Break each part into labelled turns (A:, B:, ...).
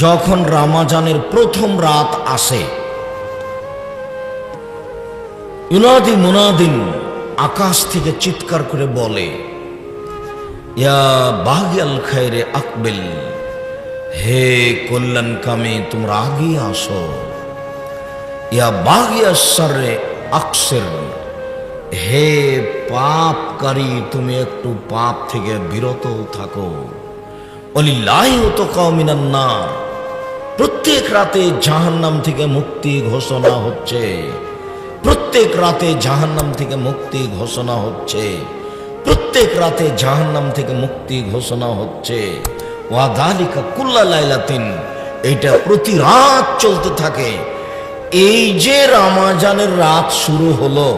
A: যখন রমজানের প্রথম রাত আসে, ইউনাদি মুনাদিন, আকাশ থেকে চিৎকার করে বলে, ইয়া বাগিয়াল খায়রে আকবিল, হে কল্যাণকামী তোমরা আগিয়ে আসো। ইয়া বাগিয়া শাররে আকসির, হে পাপকারী তুমি একটু পাপ থেকে বিরত থাকো। ওয়ালিল্লাহি উতকা মিনান নার, প্রত্যেক রাতে জাহান্নাম থেকে মুক্তি ঘোষণা হচ্ছে, প্রত্যেক রাতে জাহান্নাম থেকে মুক্তি ঘোষণা হচ্ছে, প্রত্যেক রাতে জাহান্নাম থেকে মুক্তি ঘোষণা হচ্ছে। ওয়া যালিকা কুল্লা লাইলাতিন, এটা প্রতি রাত চলতে থাকে। এই যে রমজানের রাত শুরু হলো,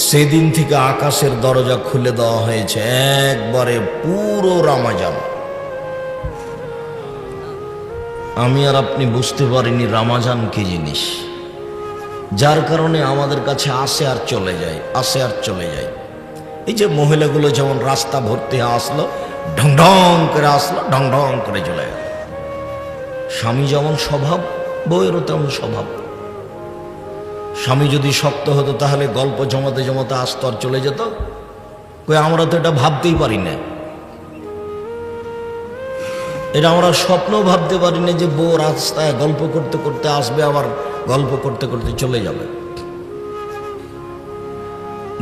A: সেদিন থেকে আকাশের দরজা খুলে দেওয়া হয়েছে একবারে পুরো রমজান। আমি আর আপনি বুঝতে পারিনি রমজান কি জিনিস, যার কারণে আমাদের কাছে আসে আর চলে যায়, আসে আর চলে যায়। এই যে মহিলাগুলো যেমন রাস্তা ভর্তি আসলো, ঢং ঢং করে আসলো, ঢং ঢং করে চলে গেল। স্বামী যেমন স্বভাব, বউয়েরও তেমন স্বভাব। স্বামী যদি শক্ত হতো তাহলে গল্প জমাতে জমাতে আসতো আর চলে যেত। কই আমরা তো এটা ভাবতেই পারি না, এটা আমরা স্বপ্ন ভাবতে পারি না যে বউ রাস্তায় গল্প করতে করতে আসবে, আবার গল্প করতে করতে চলে যাবে।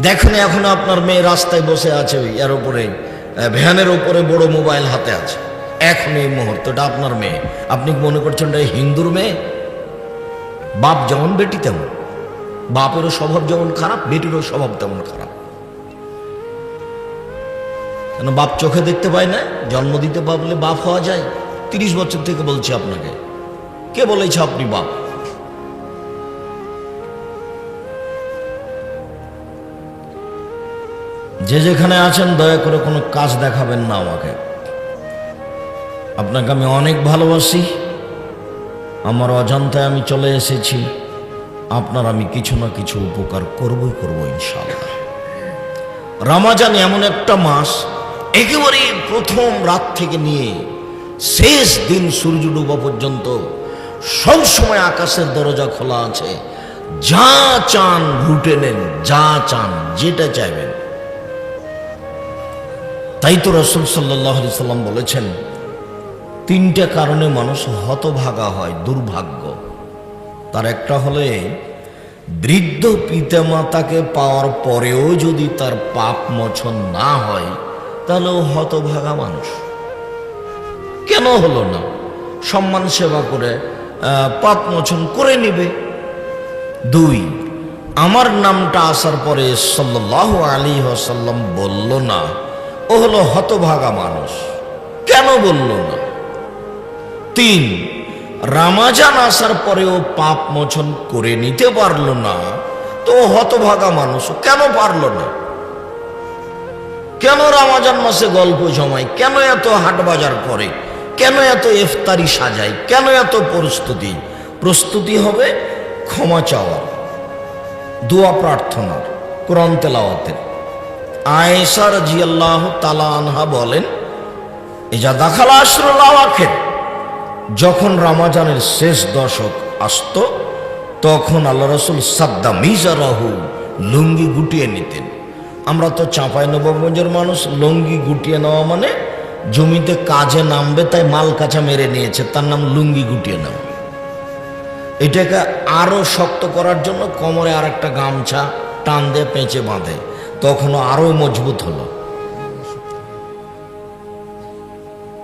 A: দেখেন এখন আপনার মেয়ে রাস্তায় বসে আছে, এর উপরে ভ্যানের উপরে বড় মোবাইল হাতে আছে, এখন এই মুহূর্তটা আপনার মেয়ে। আপনি মনে করছেন এটা হিন্দুর মেয়ে? বাপ যেমন বেটি তেমন, বাপেরও স্বভাব যেমন খারাপ, বেটিরও স্বভাব তেমন খারাপ। কেন বাপ চোখে দেখতে পায় না? জন্ম দিতে পারলে বাপ হওয়া যায়? 30 বছর থেকে বলছি আপনাকে, কে বলেছে আপনি বাপ? যে যেখানে আছেন দয়া করে কোনো কাজ দেখাবেন না আমাকে। আপনাকে আমি অনেক ভালোবাসি, আমার অজান্তায় আমি চলে এসেছি, আপনার আমি কিছু না কিছু উপকার করবই করব ইনশাআল্লাহ। রমজান এমন একটা মাস, একেবারে প্রথম রাত থেকে নিয়ে শেষ দিন সূর্য ডুবা পর্যন্ত সব সময় আকাশের দরজা খোলা আছে। যা চান লুটে নেন, যা চান যেটা চাইবেন। তাই তো রাসূল সাল্লাল্লাহু আলাইহি সাল্লাম বলেছেন, 3টে কারণে মানুষ হতভাগা হয়, দুর্ভাগ্য। তার একটা হলে বৃদ্ধ পিতামাতাকে পাওয়ার পরেও যদি তার পাপ মোচন না হয়, তাহলে ও হতভাগা মানুষ। কেন হলো না? সম্মান সেবা করে পাপ মোচন করে নেবে। 2, আমার নামটা আসার পরে সাল্লাল্লাহু আলাইহি ওয়াসাল্লাম বলল না, ও হলো হতভাগা মানুষ। কেন বলল না? 3, রমজান আসার পরেও পাপ মোচন করে নিতে পারলো না, তো হতভাগা মানুষ কেন পারলো না? কেন রমজান মাসে গল্প জমায়, কেন এত হাট বাজার করে, কেন এত ইফতারি সাজায়, কেন এত প্রস্তুতি হবে ক্ষমা চাওয়ার, দোয়া প্রার্থনার, কোরআন তেলাওয়াতের। আয়েশা রাদিয়াল্লাহু তাআলা আনহা বলেন, ইজা দাখালা আশরুল আওয়াখির, যখন রমজানের শেষ দশক আসত, তখন আল্লাহ রাসূল সাদ্দা মিজারাহু, লুঙ্গি গুটিয়ে নিতেন। আমরা তো চাঁপাইনবাবগঞ্জের মানুষ, লুঙ্গি গুটিয়ে নেওয়া মানে জমিতে কাজে নামবে তাই মাল কাঁচা মেরে নিয়েছে, তার নাম লুঙ্গি গুটিয়ে নেওয়া। এটাকে আরো শক্ত করার জন্য কোমরে আর একটা গামছা টান দিয়ে পেঁচে বাঁধে, তখনও আরো মজবুত হলো।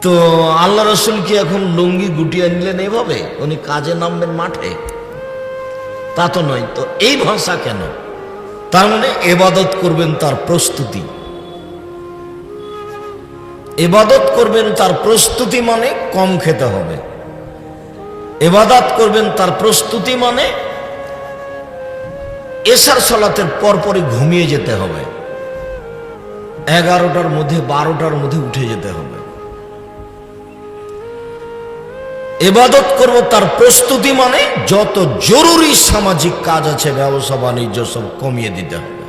A: তো আল্লাহ রাসূল কি এখন লুঙ্গি গুটিয়ে নিলেন এইভাবে? উনি কাজে নামবেন মাঠে? তা তো নয়। তো এই ভাষা কেন? তার মানে ইবাদত করবেন তার প্রস্তুতি, ইবাদত করবেন তার প্রস্তুতি মানে কম খেতে হবে, ইবাদত করবেন তার প্রস্তুতি মানে এশার সালাতের পরপরই ঘুমিয়ে যেতে হবে, 11টার মধ্যে 12টার মধ্যে উঠে যেতে হবে। ইবাদত করব তার প্রস্তুতি মানে যত জরুরি সামাজিক কাজ আছে, ব্যবসা বাণিজ্য সব কমিয়ে দিতে হবে,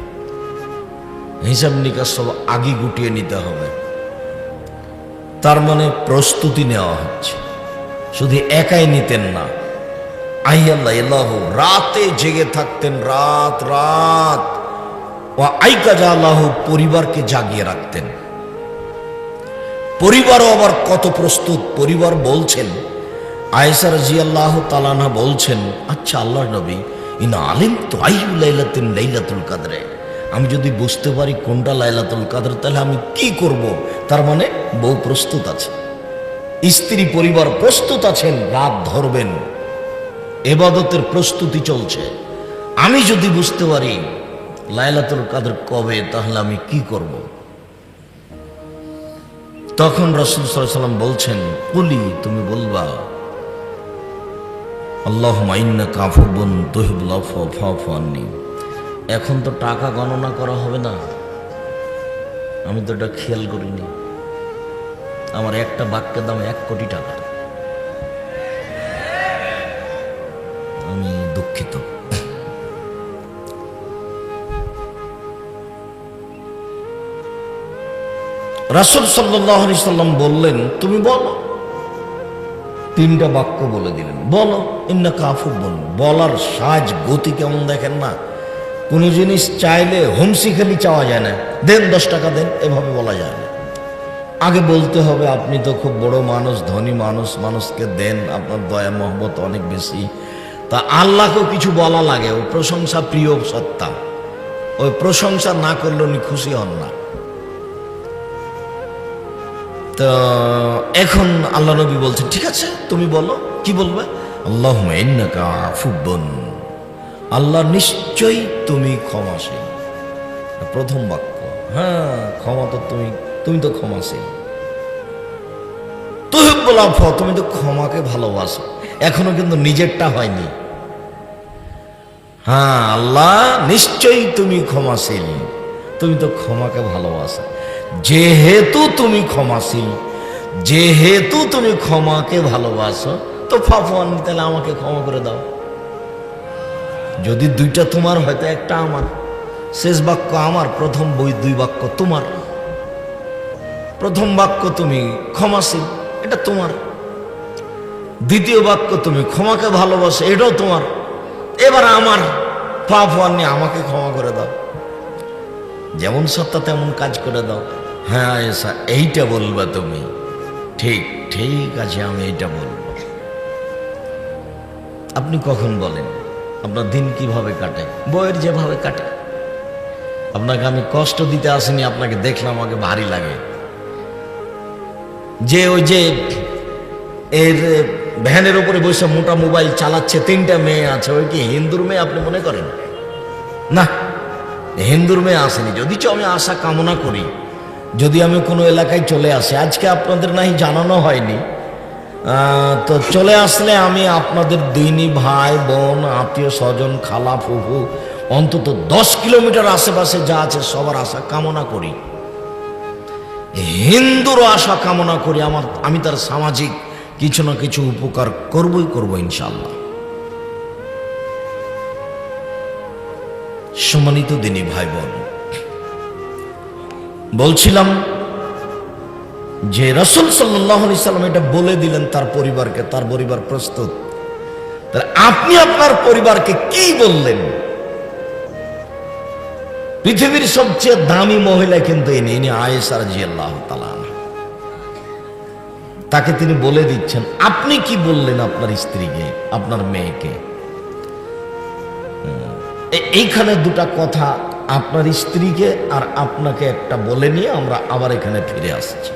A: হিসাব নিকাশ সব আগে গুটিয়ে নিতে হবে। তার মানে প্রস্তুতি নেওয়া হচ্ছে। শুধু একাই নিতেন না, আইয়াল্লাহ রাতে জেগে থাকতেন, রাত রাত। ও আইকাজা আল্লাহ পরিবারকে জাগিয়ে রাখতেন। পরিবারও আবার কত প্রস্তুত। পরিবার বলছেন, আয়েশা রাদিয়াল্লাহু তাআলা আনহা বলছেন, আচ্ছা আল্লাহর নবী, ইন আলিমতু আইয়ু লাইলাতিন লাইলাতুল কদরে, আমি যদি বুঝতে পারি কোনটা লাইলাতুল কদর তাহলে আমি কি করব? তার মানে বউ প্রস্তুত আছে, স্ত্রী পরিবার প্রস্তুত আছেন, রাত ধরবেন, ইবাদতের প্রস্তুতি চলছে। আমি যদি বুঝতে পারি লাইলাতুল কদর কবে তাহলে আমি কি করব? তখন রাসূল সাল্লাল্লাহু আলাইহি ওয়াসাল্লাম বলছেন, কুলি, তুমি বলবা আল্লাহুম্মা ইন্নাকা আফুবুন তুহিব্বুল আফওয়া ফা'ফু আন্নী। এখন তো টাকা গণনা করা হবে না, আমি তো এটা খেয়াল করিনি। আমার একটা বাক্যের দাম 1 কোটি টাকা। আমি দুঃখিত। রাসূল সাল্লাল্লাহু আলাইহি সাল্লাম বললেন, তুমি বলো। 3টা বাক্য বলে দিলেন, বলো ইন্নাকা আফুবুন। বলার সাজ গতি কেমন দেখেন না। কোন জিনিস চাইলে হুমসি খালি চাওয়া যায় না, দেন 10 টাকা দেন, এভাবে বলা যায় না। আগে বলতে হবে আপনি তো খুব বড় মানুষ, ধনী মানুষ, মানুষকে দেন, আপনার দয়া মহব্বত অনেক বেশি। তা আল্লাহকেও কিছু বলা লাগে, ও প্রশংসা প্রিয় সত্তা, ওই প্রশংসা না করলে উনি খুশি হন না। তো এখন আল্লাহ নবী বলছেন, ঠিক আছে তুমি বলো, কি বলবে? আল্লাহুম্মা ইন্নাকা আফুবুন, আল্লাহ নিশ্চয়ই তুমি ক্ষমাশীল। প্রথম বাক্য, হ্যাঁ ক্ষমা তো তুমি তো ক্ষমাশীল। তুহিব্বুল আফওয়া, তুমি তো ক্ষমাকে ভালোবাসো। এখনো কিন্তু নিজেরটা হয়নি। হ্যাঁ আল্লাহ নিশ্চয়ই তুমি ক্ষমাশীল, তুমি তো ক্ষমাকে ভালোবাসো। যেহেতু তুমি ক্ষমাশীল, যেহেতু তুমি ক্ষমাকে ভালোবাসো, তো ফাফু আন্নী, তাহলে আমাকে ক্ষমা করে দাও। যদি 2টা তোমার হয়তো একটা আমার, শেষ বাক্য আমার, প্রথম 2 বাক্য তোমার। প্রথম বাক্য তুমি ক্ষমাশীল, এটা তোমার। দ্বিতীয় বাক্য তুমি ক্ষমাকে ভালোবাসো, এটাও তোমার। এবার আমার, ফাফু আন্নী, আমাকে ক্ষমা করে দাও। যেমন সত্তা তেমন কাজ করে দাও। হ্যাঁ আয়েশা, এইটা বলবা তুমি? ঠিক ঠিক আছে, আমি এইটা বলবো। আপনি কখন বলেন? আপনার দিন কিভাবে কাটে? বইয়ের যেভাবে কাটে। আপনাকে আমি কষ্ট দিতে আসিনি, আপনাকে দেখলাম আমাকে ভারী লাগে। যে ওই যে এর ভ্যানের উপরে বসে মোটা মোবাইল চালাচ্ছে, 3টা মেয়ে আছে, ওই কি হিন্দুর মেয়ে আপনি মনে করেন? না, হিন্দুর মেয়ে আসেনি। যদিচ আমি আশা কামনা করি, যদি আমি কোনো এলাকায় চলে আসি, আজকে আপনাদের নাই জানানো হয়নি, তো চলে আসলে আমি আপনাদের দিনী ভাই বোন আত্মীয় স্বজন খালা ফুফু অন্তত 10 কিলোমিটার আশেপাশে যা আছে সবার আশা কামনা করি, হিন্দুর আশা কামনা করি। আমি তার সামাজিক কিছু না কিছু উপকার করবই করব ইনশাআল্লাহ। সম্মানিত দিনী ভাই বোন, বলছিলাম যে রাসূল সাল্লাল্লাহু আলাইহি সাল্লাম এটা বলে দিলেন তার পরিবারকে, তার পরিবার প্রস্তুত। তাহলে আপনি আপনার পরিবারকে কি বললেন? পৃথিবীর সবচেয়ে দামি মহিলা কিন্তু ইনি আয়েশা রাদিয়াল্লাহু তাআলা আনহা। তাকে তিনি বলে দিচ্ছেন, আপনি কি বললেন আপনার স্ত্রীকে, আপনার মেয়েকে? এইখানে 2টা কথা, আপনার স্ত্রীকে আর আপনাকে একটা বলে নিয়ে আমরা আবার এখানে ফিরে আসছি,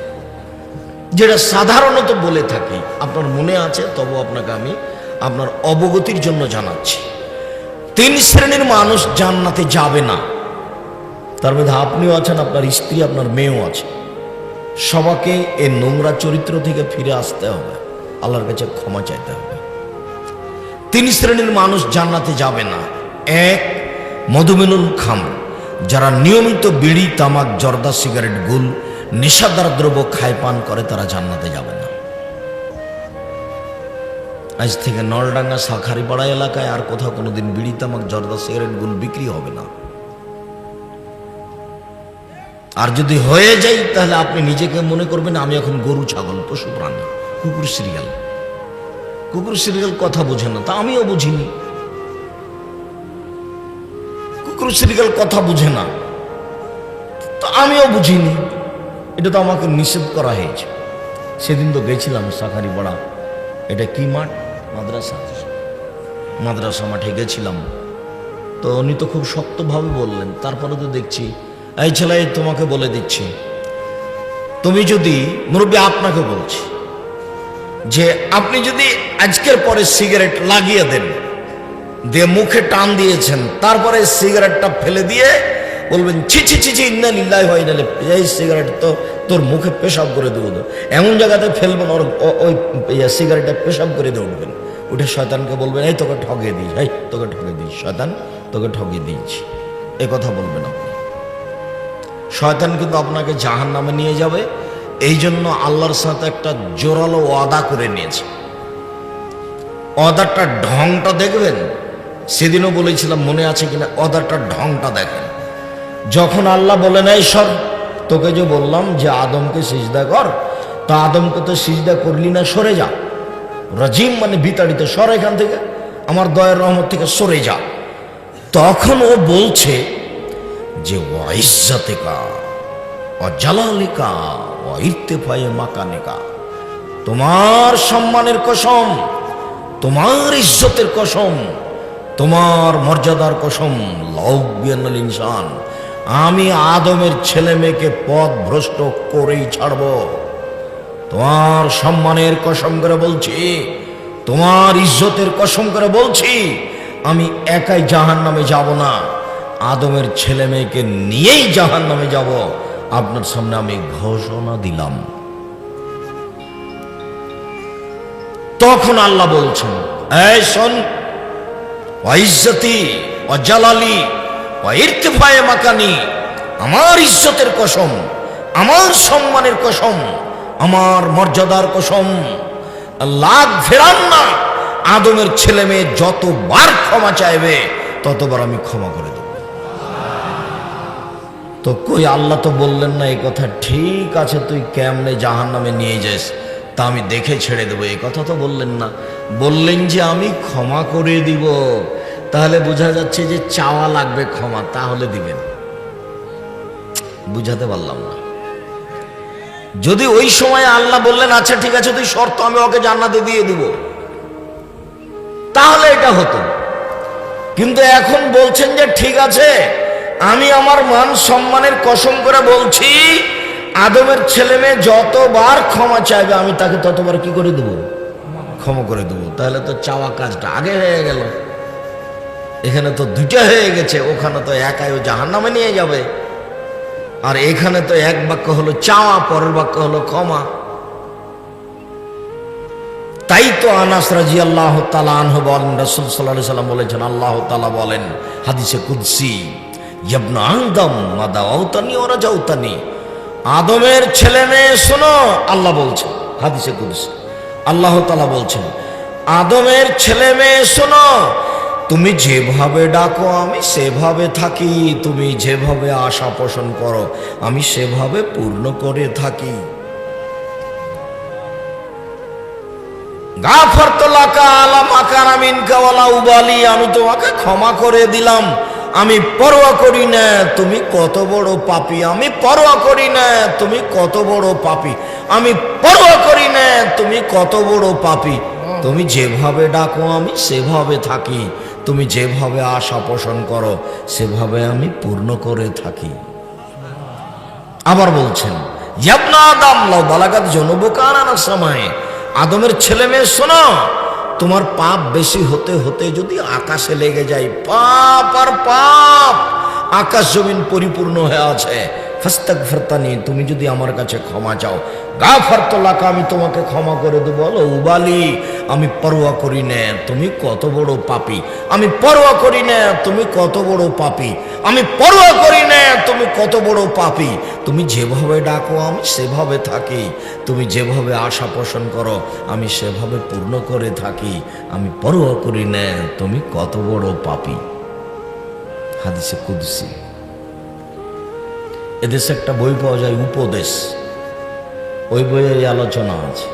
A: যেটা সাধারণত বলে থাকি। আপনার মনে আছে, তবু আপনাকে আমি আপনার অবগতির জন্য জানাচ্ছি। 3 শ্রেণীর মানুষ জান্নাতে যাবে না, তার মধ্যে আপনিও আছেন, আপনার স্ত্রী, আপনার মেয়েও আছে। সবাইকে এই নোংরা চরিত্র থেকে ফিরে আসতে হবে, আল্লাহর কাছে ক্ষমা চাইতে হবে। 3 শ্রেণীর মানুষ জান্নাতে যাবে না। 1, মধুমেনুল খামর, যারা নিয়মিত বিড়ি তামাক জর্দা সিগারেট গুল নেশাদার দ্রব্য খায় পান করে, তারা জান্নাতে যাবে না। আজ থেকে নলডাঙ্গা শাখারিপাড়া এলাকায় আর কোথাও কোনোদিন বিড়ি তামাক জর্দা সিগারেট গুল বিক্রি হবে না। আর যদি হয়ে যায় তাহলে আপনি নিজেকে মনে করবেন আমি এখন গরু ছাগল পশু প্রাণী কুকুর সিরিয়াল, কুকুর সিরিয়াল কথা বোঝে না, তা আমিও বুঝিনি। কুকুর সিরিয়াল কথা বুঝে না, তো আমিও বুঝিনি। এটা তো আমাকে নিষেধ করা হয়েছে। সেদিন তো গেছিলাম শাখারিপাড়া, এটা কি মাঠ, মাদ্রাসা মাঠে গেছিলাম। তো উনি তো খুব শক্তভাবে বললেন, তারপরে তো দেখছি এই ছেলে তোমাকে বলে দিচ্ছি, তুমি যদি, মুরব্বী আপনাকে বলছি, যে আপনি যদি আজকের পরে সিগারেট লাগিয়ে দেন, দিয়ে মুখে টান দিয়েছেন, তারপরে সিগারেটটা ফেলে দিয়ে বলবেন ছি ছি ছি ছি ইন্না লিল্লাহি ওয়া ইন্না ইলাইহি, এই সিগারেট তো তোর মুখে পেশাব করে দেবো, এমন জায়গাতে ফেলবেন ওর ওই সিগারেটটা পেশাব করে দিয়ে উঠবেন, উঠে শয়তানকে বলবেন এই তোকে ঠকিয়ে দিস, এই তোকে ঠকিয়ে দিস, শয়তান তোকে ঠকিয়ে দিয়েছি, এ কথা বলবেন আপনি। শয়তান কিন্তু আপনাকে জাহান্নামে নিয়ে যাবে। এই জন্য আল্লাহর সাথে একটা জোরালো ওয়াদা করে নিয়েছে। ওয়াদারটার ঢংটা দেখবেন, সেদিনও বলেছিলাম, মনে আছে কিনা, ওয়াদারটার ঢংটা দেখেন। যখন আল্লাহ বলেন এই সর, তোকে যে বললাম যে আদমকে সিজদা কর, তা আদমকে তো সিজদা করলি না, সরে যা, রাজিম মানে বিতাড়িত, সর এখান থেকে, আমার দয়ার রহমত থেকে সরে যা। তখন ও বলছে যে ওয়াইজ্জাতিকা ওয়াজালালিকা ওয়াইরতিফায়ে মাকানিকা, তোমার সম্মানের কসম, তোমার ইজ্জতের কসম, তোমার মর্যাদার কসম, লাউবিয়ানাল ইনসান, আমি আদমের ছেলে মেয়েকে পথ ভ্রষ্ট করেই ছাড়ব। তোমার সম্মানের কসম করে বলছি, তোমার ইজ্জতের কসম করে বলছি, আমি একাই জাহান্নামে যাব না, আদমের ছেলে মেয়েকে নিয়েই জাহান্নামে যাব। আপনার সামনে আমি ঘোষণা দিলাম। তখন আল্লাহ বলছেন এই শোন, ওয়াইজ্জতি ওয়াজালালি ওয়াইরতিফায়ে মাকানি, আমার ইজ্জতের কসম, আমার সম্মানের কসম, আমার মর্যাদার কসম, লাখ ফেরান না, আদমের ছেলে মেয়ে যতবার ক্ষমা চাইবে ততবার আমি ক্ষমা করে দেব। তো কই আল্লাহ তো বললেন না এই কথা, ঠিক আছে তুই কেমনে জাহান্নামে নিয়ে যাস, তা আমি দেখে ছেড়ে দেবো, এই কথা তো বললেন না। বললেন যে আমি ক্ষমা করে দিব। তাহলে বোঝা যাচ্ছে যে চাওয়া লাগবে ক্ষমা, তাহলে দিবেন। বুঝাতে পারলাম না। যদি ওই সময় আল্লাহ বললেন আচ্ছা ঠিক আছে তুই শর্ত, আমি ওকে জান্নাতে দিয়ে দিব, তাহলে এটা হতো। কিন্তু এখন বলছেন যে ঠিক আছে, আমি আমার মান সম্মানের কসম করে বলছি, আদমের ছেলে মেয়ে যতবার ক্ষমা চাইবে আমি তাকে ততবার কি করে দেব, ক্ষমা করে দেব। তাহলে তো চাওয়া কাজটা আগে হয়ে গেল। এখানে তো দুইটা হয়ে গেছে, ওখানে তো একাই ও জাহান্নামে নিয়ে যাবে, আর এখানে তো এক বাক্য হলো চাওয়া, পরের বাক্য হলো ক্ষমা। তাই তো আনাস রাদিয়াল্লাহু তাআলা আনহু বলেন, রাসূল সাল্লাল্লাহু আলাইহি সাল্লাম বলেছেন, আল্লাহ তাআলা বলেন হাদিসে কুদসি, ইবনে আদম মা দাওতানি ওয়া রাজাউতানি, আদমের ছেলে মেয়ে শোনো, আল্লাহ বলছেন হাদিসে কুদসি, আল্লাহ তাআলা বলছেন আদমের ছেলে মেয়ে শোনো, তুমি যেভাবে ডাকো আমি সেভাবে থাকি, তুমি যেভাবে আশা পোষণ করো আমি সেভাবে পূর্ণ করে থাকি। গাফারতু লাকা আলা মা কানা মিনকা ওয়ালা উবালি, আমি তোমাকে ক্ষমা করে দিলাম, আমি পরোয়া করি না তুমি কত বড় পাপী, আমি পরোয়া করি না তুমি কত বড় পাপী, আমি পরোয়া করি না তুমি কত বড় পাপী, তুমি যেভাবে ডাকো আমি সেভাবে থাকি, তুমি যেভাবে আশা পোষণ করো সেভাবে আমি পূর্ণ করে থাকি। আবার বলছেন ইবনে আদম লাউ বালাগাত যুনুবুকা আনানাস সামায়ে, আদমের ছেলে মেয়ে শোনো, তোমার পাপ বেশি হতে হতে যদি আকাশে লেগে যায়, পাপ আর পাপ, আকাশ জমিন পরিপূর্ণ হয়ে আছে, ফাস্তাগফিরতানি, তুমি যদি আমার কাছে ক্ষমা চাও, গাফারতু লাকা, আমি তোমাকে ক্ষমা করে দেব, বলো উবালি, আমি পরোয়া করি না তুমি কত বড় পাপী, আমি পরোয়া করি না তুমি কত বড় পাপী, আমি পরোয়া করি না তুমি কত বড় পাপী, তুমি যেভাবে ডাকো আমি সেভাবে থাকি, তুমি যেভাবে আশা পোষণ করো আমি সেভাবে পূর্ণ করে থাকি, আমি পরোয়া করি না তুমি কত বড় পাপী। হাদিসে কুদসি। এদেশে একটা বই পাওয়া যায় উপদেশ, ওই বইয়ে এই আলোচনা আছে,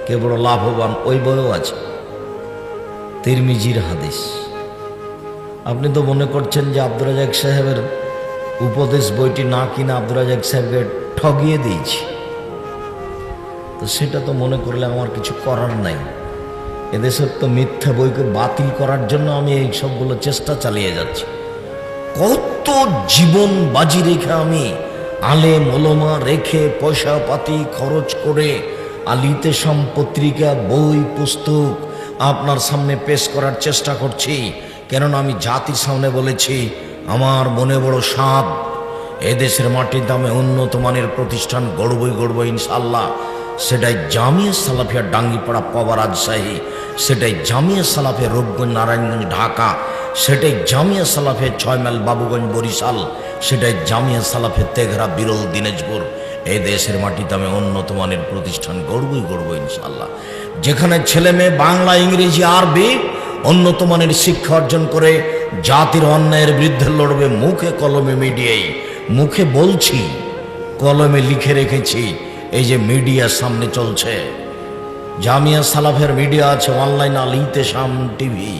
A: কে বড় লাভবান ওই বইও আছে। তিরমিজির হাদিস। আপনি তো মনে করছেন যে আব্দুর রাজ্জাক সাহেবের উপদেশ বইটি না কিনা আব্দুর রাজ্জাক সাহেবকে ঠগিয়ে দিয়েছি, তো সেটা তো মনে করলে আমার কিছু করার নাই। এদেশের তো মিথ্যা বইকে বাতিল করার জন্য আমি এই সবগুলো চেষ্টা চালিয়ে যাচ্ছি। কত জীবন বাজি রেখে আমি আলেম ওলামা রেখে পয়সা পাতি খরচ করে আলিতেশাম পত্রিকা বই পুস্তক আপনার সামনে পেশ করার চেষ্টা করছি। কেননা আমি জাতির সামনে বলেছি আমার মনে বড় সাধ, এদেশের মাটির দামে উন্নত মানের প্রতিষ্ঠান গড়বই ইনশাল্লাহ। সেটাই জামিয়া সালাফিয়া ডাঙ্গিপাড়া পাওয়া রাজশাহী, সেটাই জামিয়া সালাফিয়া রূপগঞ্জ নারায়ণগঞ্জ ঢাকা, সেটাই জামিয়া সালাফিয়া 6 মাইল বাবুগঞ্জ বরিশাল, সেটাই জামিয়া সালাফিয়া তেঘরা বিরল দিনাজপুর। এই দেশের মাটিতে আমি উন্নত মানের প্রতিষ্ঠান গড়বই ইনশাল্লাহ। যেখানে ছেলে মেয়ে বাংলা ইংরেজি আরবি উন্নত মানের শিক্ষা অর্জন করে জাতির অন্যায়ের বিরুদ্ধে লড়বে মুখে কলমে মিডিয়ায়। মুখে বলছি, কলমে লিখে রেখেছি। এই যে মিডিয়া সামনে চলছে, জামিয়া সালাফের মিডিয়া আছে অনলাইন আল ইতেশাম টিভি।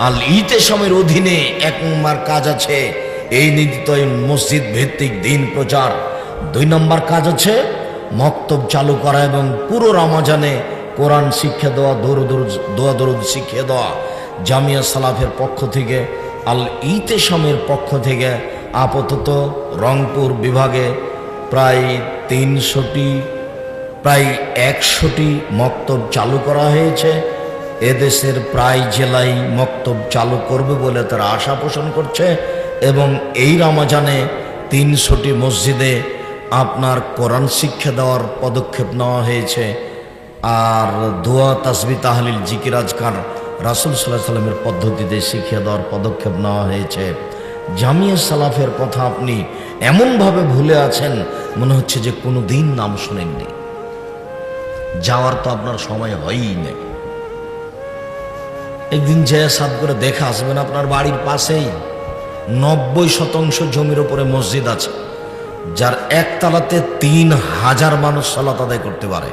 A: আল ইতেশামের অধীনে 1 নম্বর কাজ আছে এই নীতিত মসজিদ ভিত্তিক দিন প্রচার। 2 নম্বর কাজ আছে মক্তব চালু করা এবং পুরো রমজানে কোরআন শিক্ষা দেওয়া, দোয়া দরুদ শিখিয়ে দেওয়া। জামিয়া সালাফের পক্ষ থেকে আল ইতেশামের পক্ষ থেকে আপাতত রংপুর বিভাগে প্রায় 300টি প্রায় 100টি মক্তব চালু করা হয়েছে। এদেশের প্রায় জেলায় মক্তব চালু করবে বলে তারা আশা পোষণ করছে এবং এই রমজানে 300টি মসজিদে আপনার কোরআন শিক্ষা দেওয়ার পদক্ষেপ নেওয়া হয়েছে। আর দোয়া তাসবিহ তাহলিল জিকির আজকার রাসূল সাল্লাল্লাহু আলাইহি ওয়াসাল্লামের পদ্ধতিতে শিক্ষা দেওয়ার পদক্ষেপ নেওয়া হয়েছে। জামিয়া সালাফের কথা আপনি এমনভাবে ভুলে আছেন মনে হচ্ছে যে কোনো দিন নাম শোনেননি। যাওয়ার তো আপনার সময় হয়ই নাই। একদিন যে সাদ করে দেখে আসবেন, আপনার বাড়ির পাশেই 90% জমির উপরে মসজিদ আছে, যার একতলাতে 3000 মানুষ সালাত আদায় করতে পারে।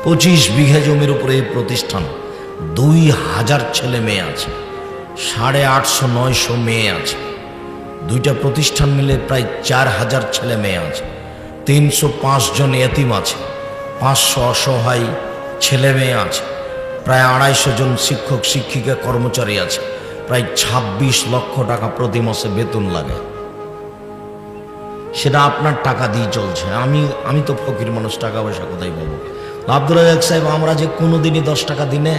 A: 25 বিঘা জমির উপরে এই প্রতিষ্ঠান, 2000 ছেলে মেয়ে আছে, 850-900 মেয়ে আছে। 2টা প্রতিষ্ঠান মিলে প্রায় 4000 ছেলে মেয়ে আছে। 305 জন এতিম আছে, 500 অসহায় ছেলে মেয়ে আছে, প্রায় 250 জন শিক্ষক শিক্ষিকা কর্মচারী আছে, প্রায় 26 লক্ষ টাকা প্রতি মাসে বেতন লাগে। সেটা আপনার টাকা দিয়ে চলছে। আমি তো ফকির মানুষ, টাকা পয়সা কোথায় পাবো? আব্দুর রাজ্জাক সাহেব, আমরা যে কোনোদিনই 10 টাকা দিনে,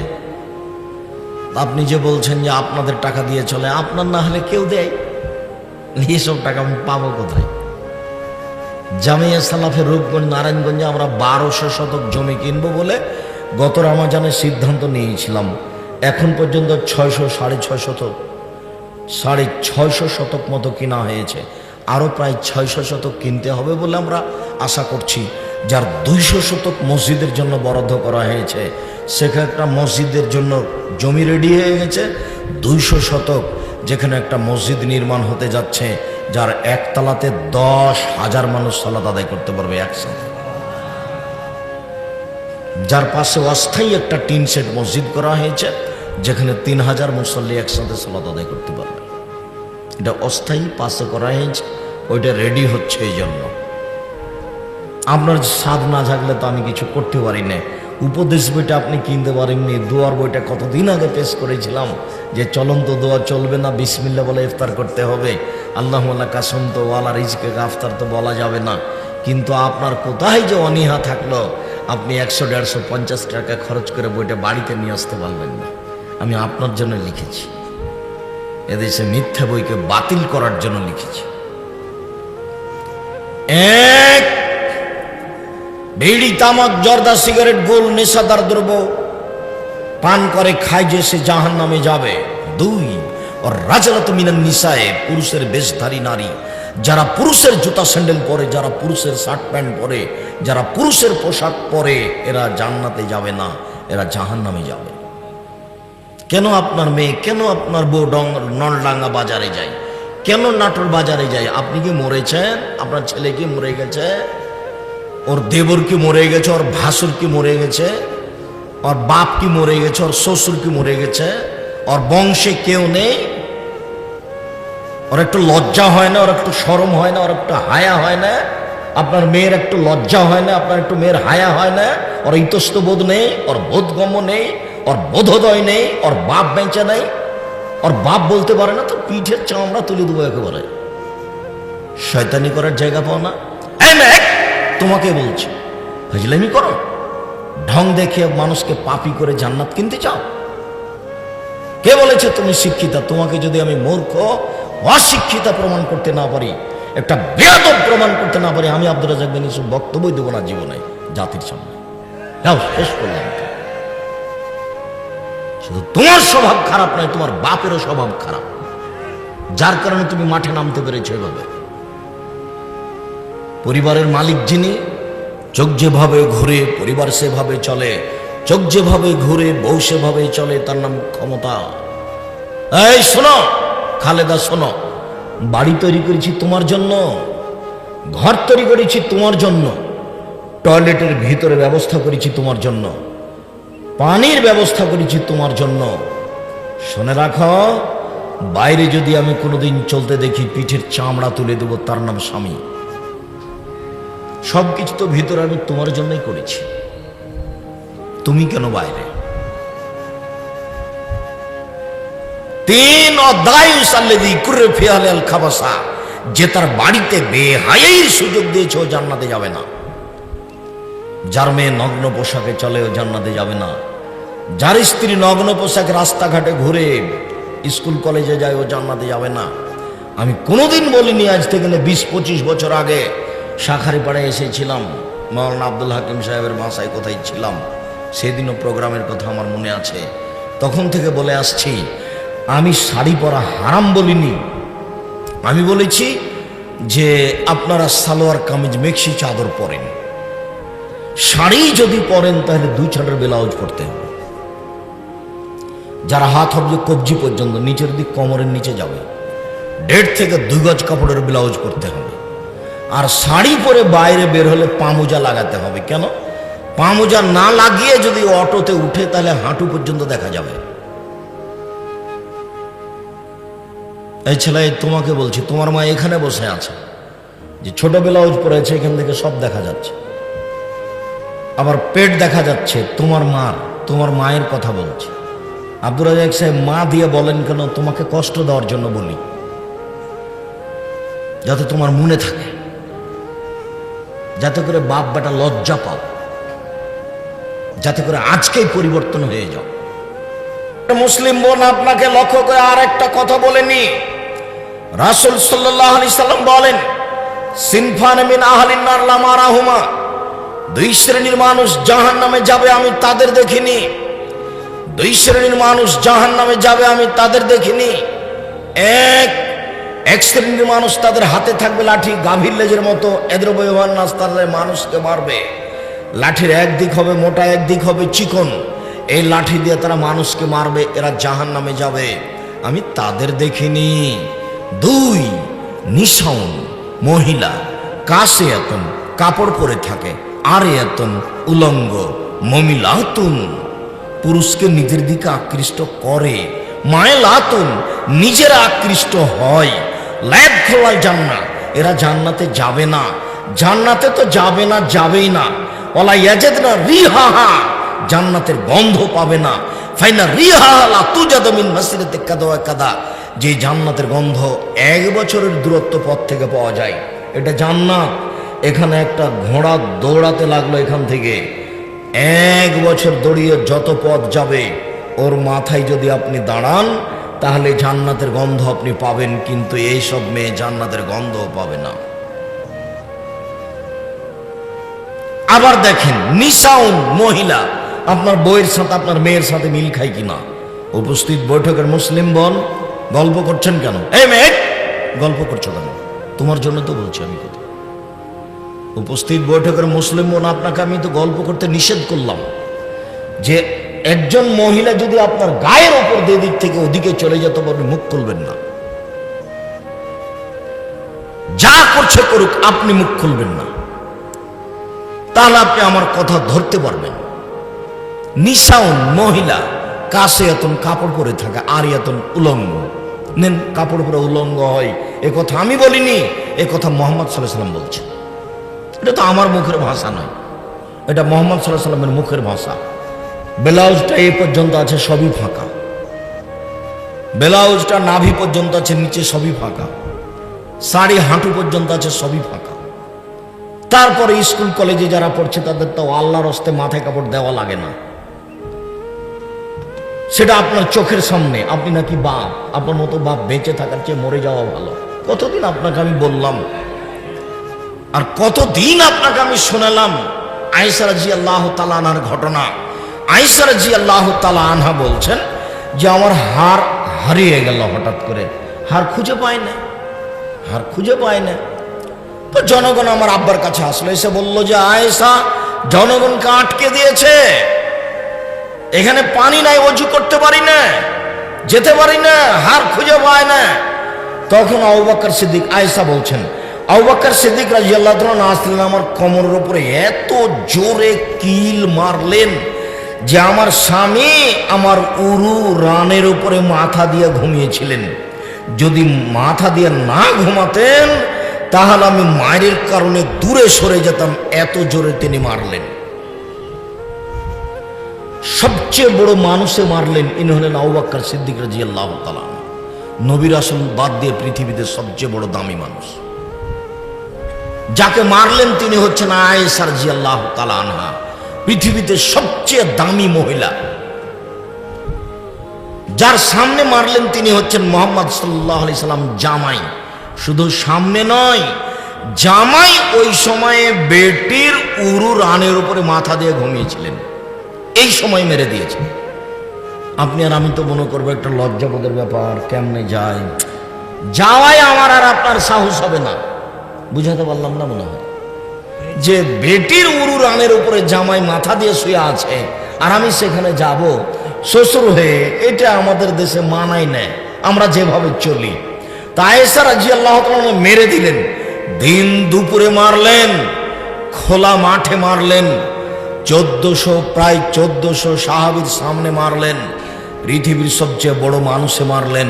A: আপনি যে বলছেন যে আপনাদের টাকা দিয়ে চলে, আপনার না হলে কেউ দেয়, এইসব টাকা আমি পাবো কোথায়? জামিয়া সালাফের রূপগঞ্জ নারায়ণগঞ্জে আমরা 1200 শতক জমি কিনবো বলে গত রমজানে সিদ্ধান্ত নিয়েছিলাম। এখন পর্যন্ত 600-650 শতক মতো কিনা হয়েছে। আরও প্রায় 600 শতক কিনতে হবে বলে আমরা আশা করছি। যার 200 শতক মসজিদের জন্য বরাদ্দ করা হয়েছে, সেখানে একটা মসজিদের জন্য জমি রেডি হয়ে গেছে। 200 শতক যেখানে একটা মসজিদ নির্মাণ হতে যাচ্ছে, যার একতলাতে 10,000 মানুষ সালাত আদায় করতে পারবে একসাথে। যার পাশে অস্থায়ী একটা টিন সেট মসজিদ করা হয়েছে, যেখানে 3000 মুসল্লি একসাথে সালাত আদায় করতে পারবে। এটা অস্থায়ী পাশে করা হয়েছে, ওইটা রেডি হচ্ছে। এই জন্য আপনার স্বাদ না থাকলে তো আমি কিছু করতে পারি না। উপদেশ বইটা আপনি কিনতে পারেননি, দোয়ার বইটা কতদিন আগে পেশ করেছিলাম যে চলন্ত দোয়া চলবে না, বিসমিল্লাহ বলে ইফতার করতে হবে। আল্লাহুম্মা কাসম তো ওয়ালা রিজকে আফতার তো বলা যাবে না। কিন্তু আপনার কোথায় যে অনীহা থাকলো, আপনি 100-150 টাকা খরচ করে বইটা বাড়িতে নিয়ে আসতে পারবেন না। আমি আপনার জন্য লিখেছি, এদেশে মিথ্যা বইকে বাতিল করার জন্য লিখেছি। এক, বিড়ি তামাক জর্দা সিগারেট গোল নেশাদার দ্রব্য পান করে খায় যে সে জাহান্নামে যাবে। 2, আর রাজরাত মিনান নিসায়ে, পুরুষের বেশধারী নারী, যারা পুরুষের জুতা স্যান্ডেল পরে, যারা পুরুষের শার্ট প্যান্ট পরে, যারা পুরুষের পোশাক পরে, এরা জান্নাতে যাবে না, এরা জাহান্নামে যাবে। কেন আপনার মেয়ে, কেন আপনার বউ নলডাঙ্গা বাজারে যায়, কেন নাটোর বাজারে যায়? আপনি কি মরেছেন? আপনার ছেলে কি মরে গেছে? ওর দেবর কি মরে গেছে? ওর ভাসুর কি মরে গেছে? ওর বাপ কি মরে গেছে, ওর শ্বশুর কি মরে গেছে, ওর বংশে কেউ নেই, ওর একটু লজ্জা হয় না, ওর একটু শরম হয় না, ওর একটু হায়া হয় না? আপনার মেয়ের একটু লজ্জা হয় না, আপনার একটু মেয়ের হায়া হয় না? ওর ইতস্তবোধ নেই, ওর বোধগম্য নেই, ওর বোধোদয় নেই, ওর বাপ বেঁচে নেই, ওর বাপ বলতে পারে না তো পিঠের চামড়া তুলে দেবো একেবারে। শয়তানি করার জায়গা পাও না? তোমাকে বলছি, ফাজলামি করো, ঢং দেখে মানুষকে পাপী করে জান্নাত কিনতে চাও? কে বলেছে তুমি শিক্ষিতা? তোমাকে যদি আমি মূর্খ অশিক্ষিতা প্রমাণ করতে না পারি, একটা বেয়াদব প্রমাণ করতে না পারি, আমি আব্দুর রাজ্জাক বিন ইউসুফ বক্তব্যই দেবো না জীবনে জাতির সামনে। যাও, শেষ করলাম। শুধু তোমার স্বভাব খারাপ নয়, তোমার বাপেরও স্বভাব খারাপ, যার কারণে তুমি মাঠে নামতে পেরেছো এভাবে। পরিবারের মালিক যিনি, চোখ যেভাবে ঘুরে পরিবার সেভাবে চলে, চোখ যেভাবে ঘুরে বউ সেভাবে চলে, তার নাম ক্ষমতা। এই শোনো খালেদা, শোনো, বাড়ি তৈরি করেছি তোমার জন্য, ঘর তৈরি করেছি তোমার জন্য, টয়লেটের ভিতরে ব্যবস্থা করেছি তোমার জন্য, পানির ব্যবস্থা করেছি তোমার জন্য। শুনে রাখো, বাইরে যদি আমি কোনোদিন চলতে দেখি, পিঠের চামড়া তুলে দেবো, তার নাম স্বামী। সবকিছু তো ভিতরে আমি তোমার জন্যই করেছি, তুমি কেন বাইরে? 3 অধ্যায় সাল্লেদি কুরে ফিয়াল খাবাসা, যে তার বাড়িতে বেহায়াইর সুযোগ দিয়েছে ও জান্নাতে যাবে না। যার মেয়ে নগ্ন পোশাকে চলে ও জান্নাতে যাবে না। যার স্ত্রী নগ্ন পোশাকে রাস্তাঘাটে ঘুরে স্কুল কলেজে যায় ও জান্নাতে যাবে না। আমি কোনোদিন বলিনি, আজ থেকে 20-25 বছর আগে শাখারিপাড়ায় এসেছিলাম, মাওলানা আব্দুল হাকিম সাহেবের বাসায় কোথায় ছিলাম, সেদিনও প্রোগ্রামের কথা আমার মনে আছে। তখন থেকে বলে আসছি, আমি শাড়ি পরা হারাম বলিনি। আমি বলেছি যে আপনারা সালোয়ার কামিজ মেক্সি চাদর পরেন, শাড়ি যদি পরেন তাহলে 2 ছাড়ের ব্লাউজ পরতে হবে, যারা হাত হবে কবজি পর্যন্ত, নিচের দিক কোমরের নিচে যাবে, 1.5 থেকে 2 গজ কাপড়ের ব্লাউজ পরতে হবে। আর শাড়ি পরে বাইরে বের হলে পামোজা লাগাতে হবে। কেন? পামোজা না লাগিয়ে যদি অটোতে উঠে তাহলে হাঁটু পর্যন্ত দেখা যাবে। এই ছেলে, তোমাকে বলছি, তোমার মা এখানে বসে আছে, যে ছোট ব্লাউজ পরেছে, এখান থেকে সব দেখা যাচ্ছে, আবার পেট দেখা যাচ্ছে তোমার মার, তোমার মায়ের কথা বলছি। আব্দুর রাজ্জাক সাহেব মা দিয়ে বলেন কেন? তোমাকে কষ্ট দেওয়ার জন্য বলি, যাতে তোমার মনে থাকে, যাতে করে বাপ বেটা লজ্জা পাও, যাতে করে আজকেই পরিবর্তন হয়ে যাও। মুসলিম বোন আপনাকে লক্ষ্য করে আর একটা কথা বলেনি। রাসূল সাল্লাল্লাহু আলাইহি সাল্লাম বলেন, সিনফান মিন আহলিন নার লা মারাহুমা, 2 শ্রেণীর মানুষ জাহান্নামে যাবে, আমি তাদের দেখিনি। 2 শ্রেণীর মানুষ জাহান্নামে যাবে, আমি তাদের দেখিনি। এক শ্রেণীর মানুষ, তাদের হাতে থাকবে লাঠি, গাভীর লেজের মতো, এদ্রবয়মান নাস্তারে মানুষকে মারবে। লাঠির এক দিক হবে মোটা, এক দিক হবে চিকন, এই লাঠি দিয়ে তারা মানুষকে মারবে, এরা জাহান্নামে যাবে, আমি তাদের দেখিনি। 2 নিশাউন মহিলা, কাসিয়াতুন কাপড় পরে থাকে, আরিয়াতুন উলঙ্গ, মমিলাতুন পুরুষকে নিজের দিকে আকৃষ্ট করে, মায়লাতুন নিজেরা আকৃষ্ট হয়, লাইব খোলায় জান্নাত, এরা জান্নাতে যাবে না। জান্নাতে তো যাবে না, যাবেই না। ওয়ালা ইয়াজিদনা রিহাহা, জান্নাতের গন্ধ পাবে না। ফাইনা রিহাহা লা তুজাদু মিন মাসিরাতি কাদা ওয়া কাদা, যে জান্নাতের গন্ধ 1 বছরের দূরত্ব পথ থেকে পাওয়া যায়, এটা জান্নাত। এখানে একটা ঘোড়া দৌড়াতে লাগলো, এখান থেকে 1 বছর দৌড়িয়ে যত পথ যাবে, ওর মাথায় যদি আপনি দাঁড়ান তাহলে জান্নাতের গন্ধ আপনি পাবেন, কিন্তু এইসব মেয়ে জান্নাতের গন্ধ পাবে না। আবার দেখেন, নিসাউন মহিলা, আপনার বইয়ের সাথে আপনার মেয়ের সাথে মিল খায় কিনা? উপস্থিত বৈঠকের মুসলিম বল, গল্প করছেন কেন? এই মেয়ে, গল্প করছো কেন? তোমার জন্য তো বলছি আমি কথা। উপস্থিত বৈঠকের মুসলিম বোন, আপনাকে আমি তো গল্প করতে নিষেধ করলাম, যে একজন মহিলা যদি আপনার গায়ের ওপর দিয়ে দিক থেকে ওদিকে চলে যেত, আপনি মুখ খুলবেন না। যা করছে করুক, আপনি মুখ খুলবেন না, তাহলে আপনি আমার কথা ধরতে পারবেন। নিসাউন মহিলা, কাসিয়াতুন কাপড় পরে থাকে, আরিয়াতুন উলঙ্গ। নেন, কাপড় পরে উলঙ্গ হয় এ কথা আমি বলিনি, এ কথা মুহাম্মদ সাল্লাল্লাহু আলাইহি ওয়াসাল্লাম বলছে। এটা তো আমার মুখের ভাষা নয়, এটা মুহাম্মদ সাল্লাল্লাহু আলাইহি ওয়াসাল্লামের মুখের ভাষা। ব্লাউজটা এই পর্যন্ত আছে, সবই ফাঁকা। ব্লাউজটা নাভি পর্যন্ত আছে, নিচে সবই ফাঁকা। শাড়ি হাঁটু পর্যন্ত আছে, সবই ফাঁকা। তারপরে স্কুল কলেজে যারা পড়ছে তাদের তো আল্লাহর হস্তে মাথায় কাপড় দেওয়া লাগে না। সেটা আপনার চোখের সামনে। আপনি নাকি বাপ, আপনার মতো বাপ বেঁচে থাকার চেয়ে মরে যাওয়া ভালো। কতদিন আপনাকে আমি বললাম, আর কতদিন আপনাকে আমি শোনালাম আয়েশা রাদিয়াল্লাহু তাআলা আনহার ঘটনা। আয়েশা রাদিয়াল্লাহু তাআলা আনহা বলছেন যে আমার হার হারিয়ে গেল, হঠাৎ করে হার খুঁজে পায় না, হার খুঁজে পায় না। তো জনগণ আমার আব্বার কাছে আসলো, এসে বলল যে আয়েশা জনগণকে আটকে দিয়েছে, এখানে পানি নাই, অজু করতে পারি না, যেতে পারি না, হার খুঁজে পায় না। তখন আবু বকর সিদ্দিক, আয়েশা বলছেন আবু বকর সিদ্দিক রাদিয়াল্লাহু তাআলা আসলেন, আমার কোমরের উপরে এত জোরে কিল মারলেন যে আমার স্বামী আমার উরু রানের উপরে মাথা দিয়ে ঘুমিয়েছিলেন। যদি মাথা দিয়ে না ঘুমাতেন তাহলে আমি মায়ের কারণে দূরে সরে যেতাম, এত জোরে তিনি মারলেন। সবচেয়ে বড় মানুষে মারলেন, ইনি হলেন আবু বকর সিদ্দিক রাদিয়াল্লাহু তাআলা। নবী রাসূল বাদ দিয়ে পৃথিবীতে সবচেয়ে বড় দামি মানুষ যাকে মারলেন তিনি হচ্ছেন আয়েশা রাদিয়াল্লাহু তাআলা আনহা, পৃথিবীতে সবচেয়ে দামি মহিলা। যার সামনে মারলেন তিনি হচ্ছেন মুহাম্মদ সাল্লাল্লাহু আলাইহি সাল্লাম জামাই। শুধু সামনে নয়, জামাই ওই সময়ে বেটির উরু রানের উপরে মাথা দিয়ে ঘুমিয়েছিলেন, এই সময় মেরে দিয়েছে। আপনি আর আমি তো মনে করবো একটা লজ্জাবোধের ব্যাপার, কেমনে যায় যাওয়াই আমার আর আপনার সাহস হবে না। বুঝাতে পারলাম না মনে হয়, যে বেটির উরু রানের উপরে জামাই মাথা দিয়ে শুয়ে আছে আর আমি সেখানে যাব শ্বশুর হয়ে, এটা আমাদের দেশে মানাই নেয়, আমরা যেভাবে চলি। তা আয়েশা রাদিয়াল্লাহু তাআলা মেরে দিলেন, দিন দুপুরে মারলেন, খোলা মাঠে মারলেন, 1400 প্রায় 1400 সাহাবীর সামনে মারলেন, পৃথিবীর সবচেয়ে বড় মানুষে মারলেন,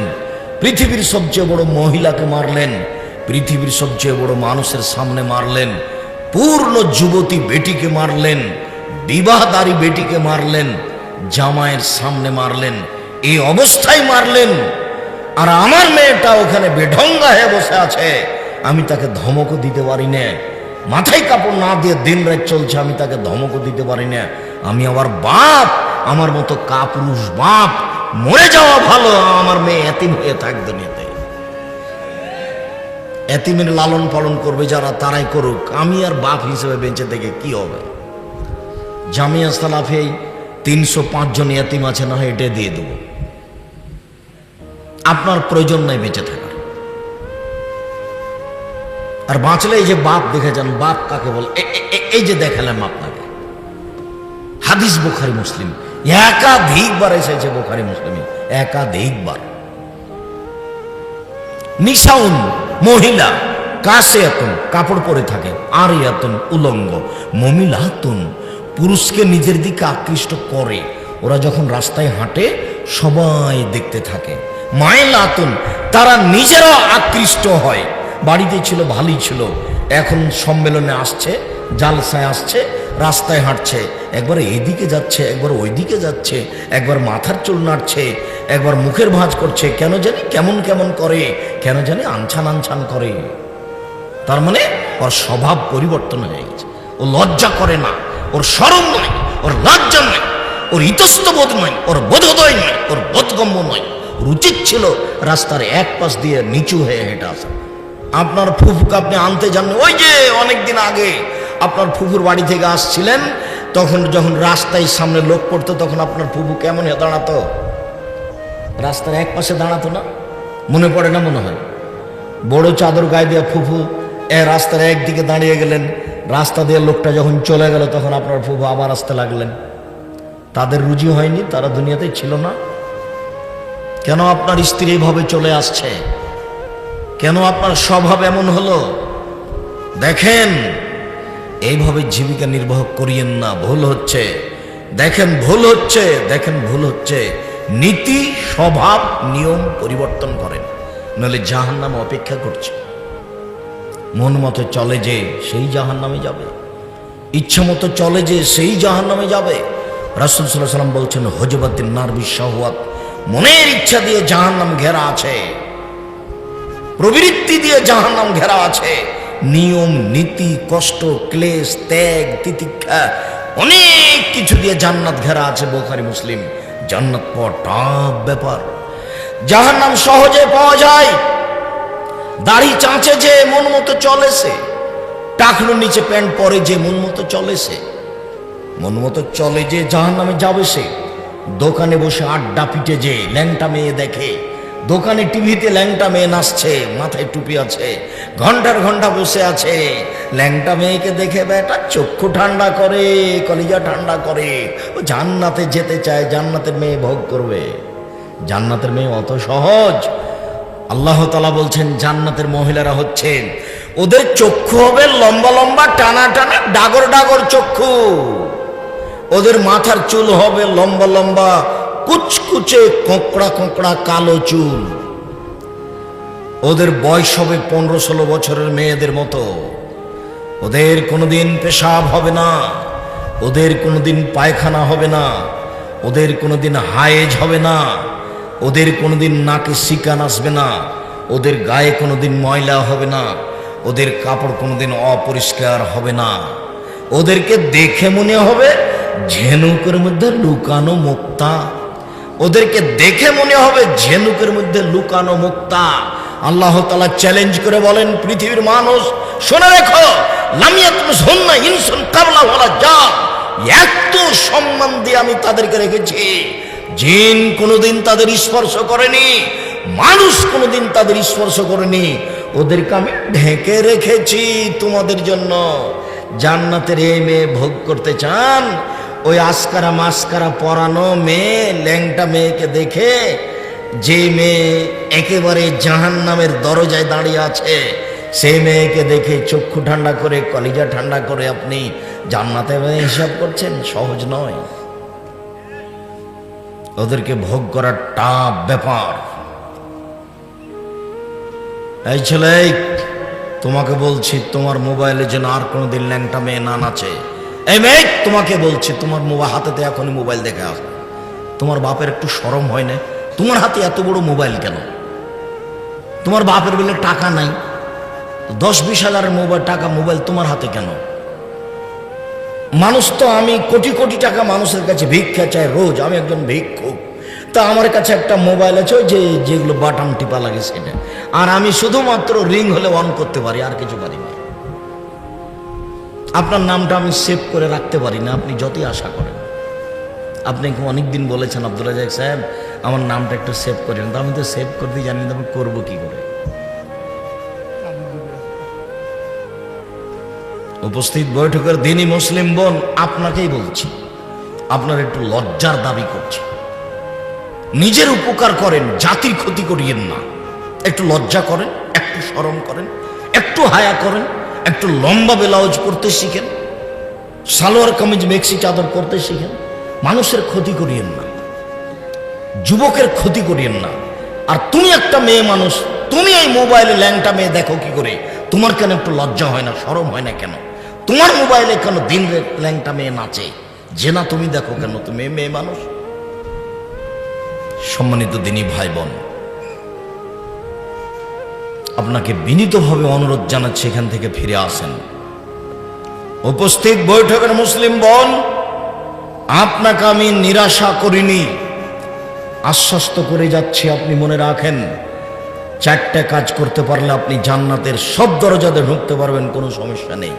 A: পৃথিবীর সবচেয়ে বড় মহিলাকে মারলেন, পৃথিবীর সবচেয়ে বড় মানুষের সামনে মারলেন, পূর্ণ যুবতী বেটিকে মারলেন, বিবাহদারী বেটিকে মারলেন, জামাইয়ের সামনে মারলেন, এই অবস্থায় মারলেন। আর আমার মেয়েটা ওখানে বেঢঙ্গা হয়ে বসে আছে, আমি তাকে ধমকও দিতে পারি না, মাথায় কাপড় না দিয়ে দিন রাত চলছে, আমি তাকে ধমকও দিতে পারি না। আমি আবার বাপ, আমার মতো কাপুরুষ বাপ, মরে যাওয়া ভালো, আমার মেয়ে এতিম হয়ে থাক দুনিয়াতে। এতিমের লালন পালন করবে যারা, তারাই করুক, আমি আর বাপ হিসেবে বেঁচে থেকে কি হবে? জামিয়া সালাফে 305 জন এতিম আছে, না হয় এটা দিয়ে দেবো, আপনার প্রয়োজন নাই বেঁচে থাকার। আর বাঁচলে এই যে বাপ দেখে যান, বাপ কাকে বলে, এই যে দেখালাম আপনাকে, হাদিস বুখারী মুসলিম, একাধিকবার এসেছে বুখারী মুসলিমে, একাধিকবার। নিসাউন মহিলা, কাসিয়াতুন কাপড় পরে থাকে, আরিয়াতুন উলঙ্গ, মুমিলাতুন পুরুষকে নিজের দিকে আকৃষ্ট করে, ওরা যখন রাস্তায় হাঁটে সবাই দেখতে থাকে, মাইলাতুন তারা নিজেরাও আকৃষ্ট হয়। বাড়িতে ছিল ভালোই ছিল, এখন সম্মেলনে আসছে, জালসায় আসছে, রাস্তায় হাঁটছে, একবার এইদিকে যাচ্ছে, একবার ওইদিকে যাচ্ছে, একবার মাথার চুল নাড়ছে, একবার মুখের ভাঁজ করছে, কেন জানি কেমন কেমন করে, কেন জানি আনছান আনছান করে। তার মানে ওর স্বভাব পরিবর্তন হয়ে গেছে, ও লজ্জা করে না, ওর শরম নয়, ওর লজ্জা নয়, ওর ইতস্তবোধ নয়, ওর বোধোদয় নয়, ওর বোধগম্য নয়। ওর উচিত ছিল রাস্তার এক পাশ দিয়ে নিচু হয়ে হেঁটে আসা। আপনার ফুফুকে আপনি আনতে যাননি, ওই যে অনেকদিন আগে আপনার ফুফুর বাড়ি থেকে আসছিলেন, তখন যখন রাস্তায় সামনে লোক পড়তো, তখন আপনার ফুফু কেমন দাঁড়াতো? রাস্তার এক পাশে দাঁড়াতো না? মনে পড়ে না মনে হয়? বড় চাদর গায়ে দিয়ে ফুফু রাস্তার একদিকে দাঁড়িয়ে গেলেন, রাস্তা দিয়ে লোকটা যখন চলে গেল তখন আপনার ফুফু আবার আসতে লাগলেন। তাদের রুজি হয়নি, তারা দুনিয়াতে ছিল না। কেন আপনার স্ত্রী এইভাবে চলে আসছে? কেন আপনার স্বভাব এমন হলো? দেখেন, এইভাবে জীবিকা নির্বাহ করিয়েন না, ভুল হচ্ছে। দেখেন ভুল হচ্ছে, দেখেন ভুল হচ্ছে। নীতি স্বভাব নিয়ম পরিবর্তন করেন, নইলে জাহান্নাম অপেক্ষা করছে। মন মতো চলে যে সেই জাহান্নামে যাবে, ইচ্ছা মতো চলে যে সেই জাহান্নামে যাবে। রাসূল সাল্লাল্লাহু আলাইহি ওয়াসাল্লাম বলছেন, হুজবাতিন নার বিশাহওয়াত, মনের ইচ্ছা দিয়ে জাহান্নাম ঘেরা আছে, প্রবৃত্তি দিয়ে জাহান্নাম ঘেরা আছে। নিয়ম নীতি কষ্ট ক্লেশ ত্যাগ তিতিক্ষা অনেক কিছু দিয়ে জান্নাত ঘেরা আছে। বুখারী মুসলিম। জান্নাত পাওয়া টাফ ব্যাপার, জাহান্নাম সহজে পাওয়া যায়। দাড়ি চাঁচে যে মন মতো চলেছে, টাকনুর নিচে প্যান্ট পরে যে মন মতো চলেছে, মন মতো চলে যে জাহান্নামে যাবে সে। দোকানে বসে আড্ডা পিটে যে ল্যাংটা মেয়ে দেখে, দোকানে টিভিতে ল্যাংটা মেয়ে নাচছে, মাথায় টুপি আছে, ঘন্টার ঘন্টা বসে আছে, ল্যাংটা মেয়েকে দেখে বেটা চক্ষু ঠান্ডা করে, কলিজা ঠান্ডা করে। ও জান্নাতে যেতে চায়, জান্নাতের মেয়ে ভোগ করবে। জান্নাতের মেয়ে অত সহজ? আল্লাহ তাআলা বলছেন জান্নাতের মহিলারা হচ্ছেন, ওদের চক্ষু হবে লম্বা লম্বা টানা টানা ডাগর ডাগর চক্ষু, ওদের মাথার চুল হবে লম্বা লম্বা কুচকুচে কোঁকড়া কোঁকড়া কালো চুল, ওদের বয়স হবে 15-16 বছরের মেয়েদের মতো। ওদের কোনোদিন পেশাব হবে না, ওদের কোনোদিন পায়খানা হবে না, ওদের কোনোদিন হায়েজ হবে না, ওদের কোনোদিন নাকে শিকান আসবে না, ওদের গায়ে কোনোদিন ময়লা হবে না, ওদের কাপড় কোনোদিন অপরিষ্কার হবে না। ওদেরকে দেখে মনে হবে ঝিনুকের মধ্যে লুকানো মুক্তা, ওদেরকে দেখে মনে হবে ঝিনুকের মধ্যে লুকানো মুক্তা। আল্লাহ তাআলা চ্যালেঞ্জ করে বলেন, পৃথিবীর মানুষ শুনে রেখো, লাম ইয়াতমুসহুন্না ইনসুন ক্বাবলা ওয়ালা জান, এত সম্মান দিয়ে আমি তাদেরকে রেখেছি, জিন কোনোদিন তাদের স্পর্শ করেনি, মানুষ কোনোদিন তাদের স্পর্শ করেনি। ওদেরকে আমি ঢেকে রেখেছি তোমাদের জন্য। জান্নাতের এই মেয়ে ভোগ করতে চান? ওই আস্কারা মাস্কারা পরানো মেয়ে, ল্যাংটা মেয়েকে দেখে, যে মেয়ে একেবারে জাহান্নামের দরজায় দাঁড়িয়ে আছে, সেই মেয়েকে দেখে চক্ষু ঠান্ডা করে কলিজা ঠান্ডা করে আপনি জান্নাতে হিসাব করছেন? সহজ নয়। ওদেরকে ভোগ করার টাফ ব্যাপার। এই ছেলে, তোমাকে বলছি তোমার মোবাইলে যেন আর কোনোদিন ল্যাংটা মেয়ে না নাচে। এই মেয়ে, তোমাকে বলছি তোমার মোবাইল হাতেতে এখনই মোবাইল দেখে আস। তোমার বাপের একটু শরম হয় না? তোমার হাতে এত বড় মোবাইল কেন? তোমার বাপের বলে টাকা নাই, 10-20 হাজারের মোবাইল টাকা মোবাইল তোমার হাতে কেন? মানুষ তো, আমি কোটি কোটি টাকা মানুষের কাছে ভিক্ষা চাই রোজ, আমি একজন ভিক্ষুক, তা আমার কাছে একটা মোবাইল আছে ওই যেগুলো বাটন টিপা লাগে সেটা, আর আমি শুধুমাত্র রিং হলে অন করতে পারি, আর কিছু পারি না। আপনার নামটা আমি সেভ করে রাখতে পারি না, আপনি যতই আশা করেন। আপনি অনেকদিন বলেছেন আব্দুল রাজ্জাক সাহেব আমার নামটা একটু সেভ করেন, তো আমি তো সেভ করতে জানি না, আমি করবো কি করে? উপস্থিত বৈঠকের দিনই মুসলিম বোন, আপনাকেই বলছি, আপনার একটু লজ্জার দাবি করছি। নিজের উপকার করেন, জাতির ক্ষতি করিয়েন না। একটু লজ্জা করেন, একটু শরম করেন, একটু হায়া করেন, একটু লম্বা ব্লাউজ পরতে শিখেন, সালোয়ার কামিজ মেক্সি চাদর পরতে শিখেন। মানুষের ক্ষতি করিয়েন না, যুবকের ক্ষতি করিয়েন না। আর তুমি একটা মেয়ে মানুষ, তুমি এই মোবাইলে ল্যাংটা মেয়ে দেখো কি করে? তোমার কেন একটু লজ্জা হয় না, শরম হয় না কেন? তোমার মোবাইলে কেন দিন ল্যাংটা মেয়ে নাচে? যে না তুমি দেখো কেন? তুমি মেয়ে মানুষ। সম্মানিত দিনী ভাই বোন, আপনাকে বিনীতভাবে অনুরোধ জানাচ্ছি এখান থেকে ফিরে আসেন। উপস্থিত বৈঠকের মুসলিম বোন, আপনাকে আমি নিরাশা করিনি, আশ্বস্ত করে যাচ্ছি। আপনি মনে রাখেন, 4টা কাজ করতে পারলে আপনি জান্নাতের সব দরজাতে ঢুকতে পারবেন, কোনো সমস্যা নেই।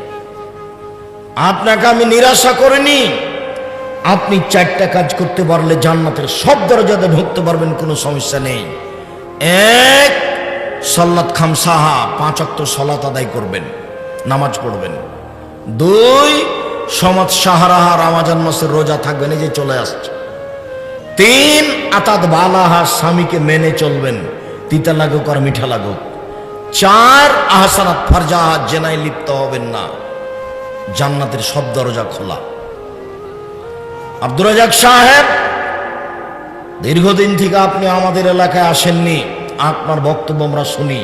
A: আপনাকে আমি নিরাশা করিনি, আপনি 4টা কাজ করতে পারলে জান্নাতের সব দরজাতে ঢুকতে পারবেন, কোনো সমস্যা নেই। 1, সালাত খামসাহা, 5 ওয়াক্ত সালাত আদায় করবেন, নামাজ পড়বেন। 2, সমাজ সাহারাহা, রমজান মাসের রোজা থাকবেন, এই যে চলে আসছে। 3, আতাত বালাহা, স্বামীকে মেনে চলবেন, তিতা লাগুক আর মিঠা লাগুক। 4, আহসানাত ফারজাহা, জেনায় লিপ্ত হবেন না, জান্নাতের সব দরজা খোলা। আব্দুর রাজ্জাক সাহেব, দীর্ঘদিন থেকে আপনি আমাদের এলাকায় আসেননি, আপনার বক্তব্য আমরা শুনি,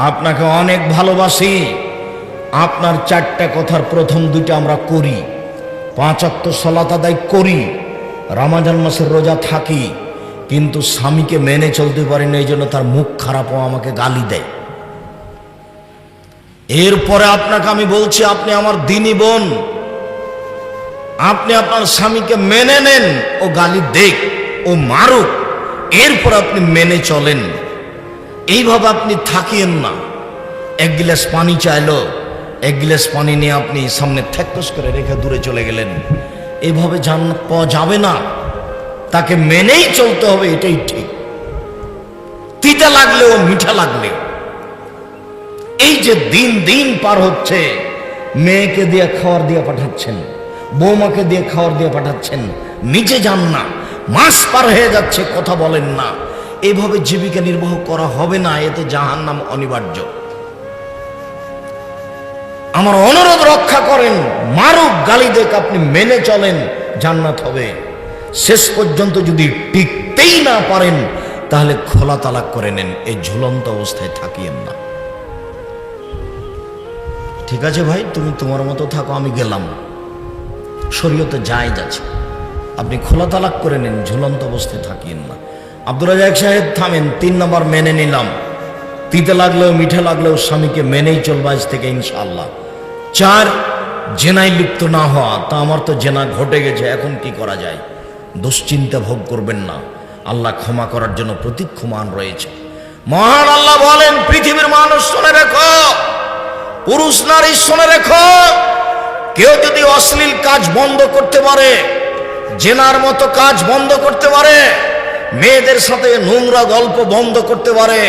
A: আপনাকে অনেক ভালোবাসি। আপনার 4টা কথার প্রথম 2টা আমরা করি, 5 ওয়াক্ত সালাত আদায় করি, রমজান মাসের রোজা থাকি, কিন্তু স্বামীকে মেনে চলতে পারি না, এই জন্য তার মুখ খারাপ ও আমাকে গালি দেয়। এরপরে আপনাকে আমি বলছি, আপনি আমার দিনী বোন, আপনি আপনার স্বামীকে মেনে নেন, ও গালি দেখ, ও মারুক, এরপর আপনি মেনে চলেন। এইভাবে আপনি থাকিয়েন না। 1 গিলাস পানি চাইলো, 1 গিলাস পানি নিয়ে আপনি সামনে ঠেকস করে রেখে দূরে চলে গেলেন। এইভাবে জান্নাত পাওয়া যাবে না, তাকে মেনেই চলতে হবে, এটাই ঠিক। তিতা লাগলেও মিঠা লাগলে। এই যে দিন দিন পার হচ্ছে, মেয়েকে দিয়ে খাওয়ার দিয়ে পাঠাচ্ছেন, বৌমাকে দিয়ে খাওয়ার দিয়ে পাঠাচ্ছেন, নিজে যান না, মাস পার হয়ে যাচ্ছে, কথা বলেন না। এইভাবে জীবিকা নির্বাহ করা হবে না, এতে জাহান্নাম অনিবার্য। আমার অনুরোধ রক্ষা করেন, মারুক গালি দেখ, আপনি মেনে চলেন, জান্নাত হবে। শেষ পর্যন্ত যদি টিকতেই না পারেন, তাহলে খোলা তালাক করে নেন, এই ঝুলন্ত অবস্থায় থাকিয়েন না। ঠিক আছে ভাই, তুমি তোমার মতো থাকো, আমি গেলাম, শরীয়তে জায়েজ আছে, আপনি খোলা তালাক করে নেন, ঝুলন্ত অবস্থায় থাকিয়েন না। আব্দুর রাজ্জাক সাহেব থামেন, 3 নম্বর মেনে নিলাম, তিতে লাগলেও মিঠে লাগলেও স্বামীকে মেনেই চলবে আজ থেকে ইনশাআল্লাহ। 4, জেনায় লিপ্ত না হওয়া। তা আমার তো জেনা ঘটে গেছে, এখন কি করা যায়? দুশ্চিন্তা ভোগ করবেন না, আল্লাহ ক্ষমা করার জন্য প্রতীক্ষমান রয়েছে। মহান আল্লাহ বলেন, পৃথিবীর মানুষ শুনে রেখো, পুরুষ নারী শুনে রেখো, কেউ যদি অশ্লীল কাজ বন্ধ করতে পারে, জেনার মতো কাজ বন্ধ করতে পারে, মেয়েদের সাথে নোংরা গল্প বন্ধ করতে পারে,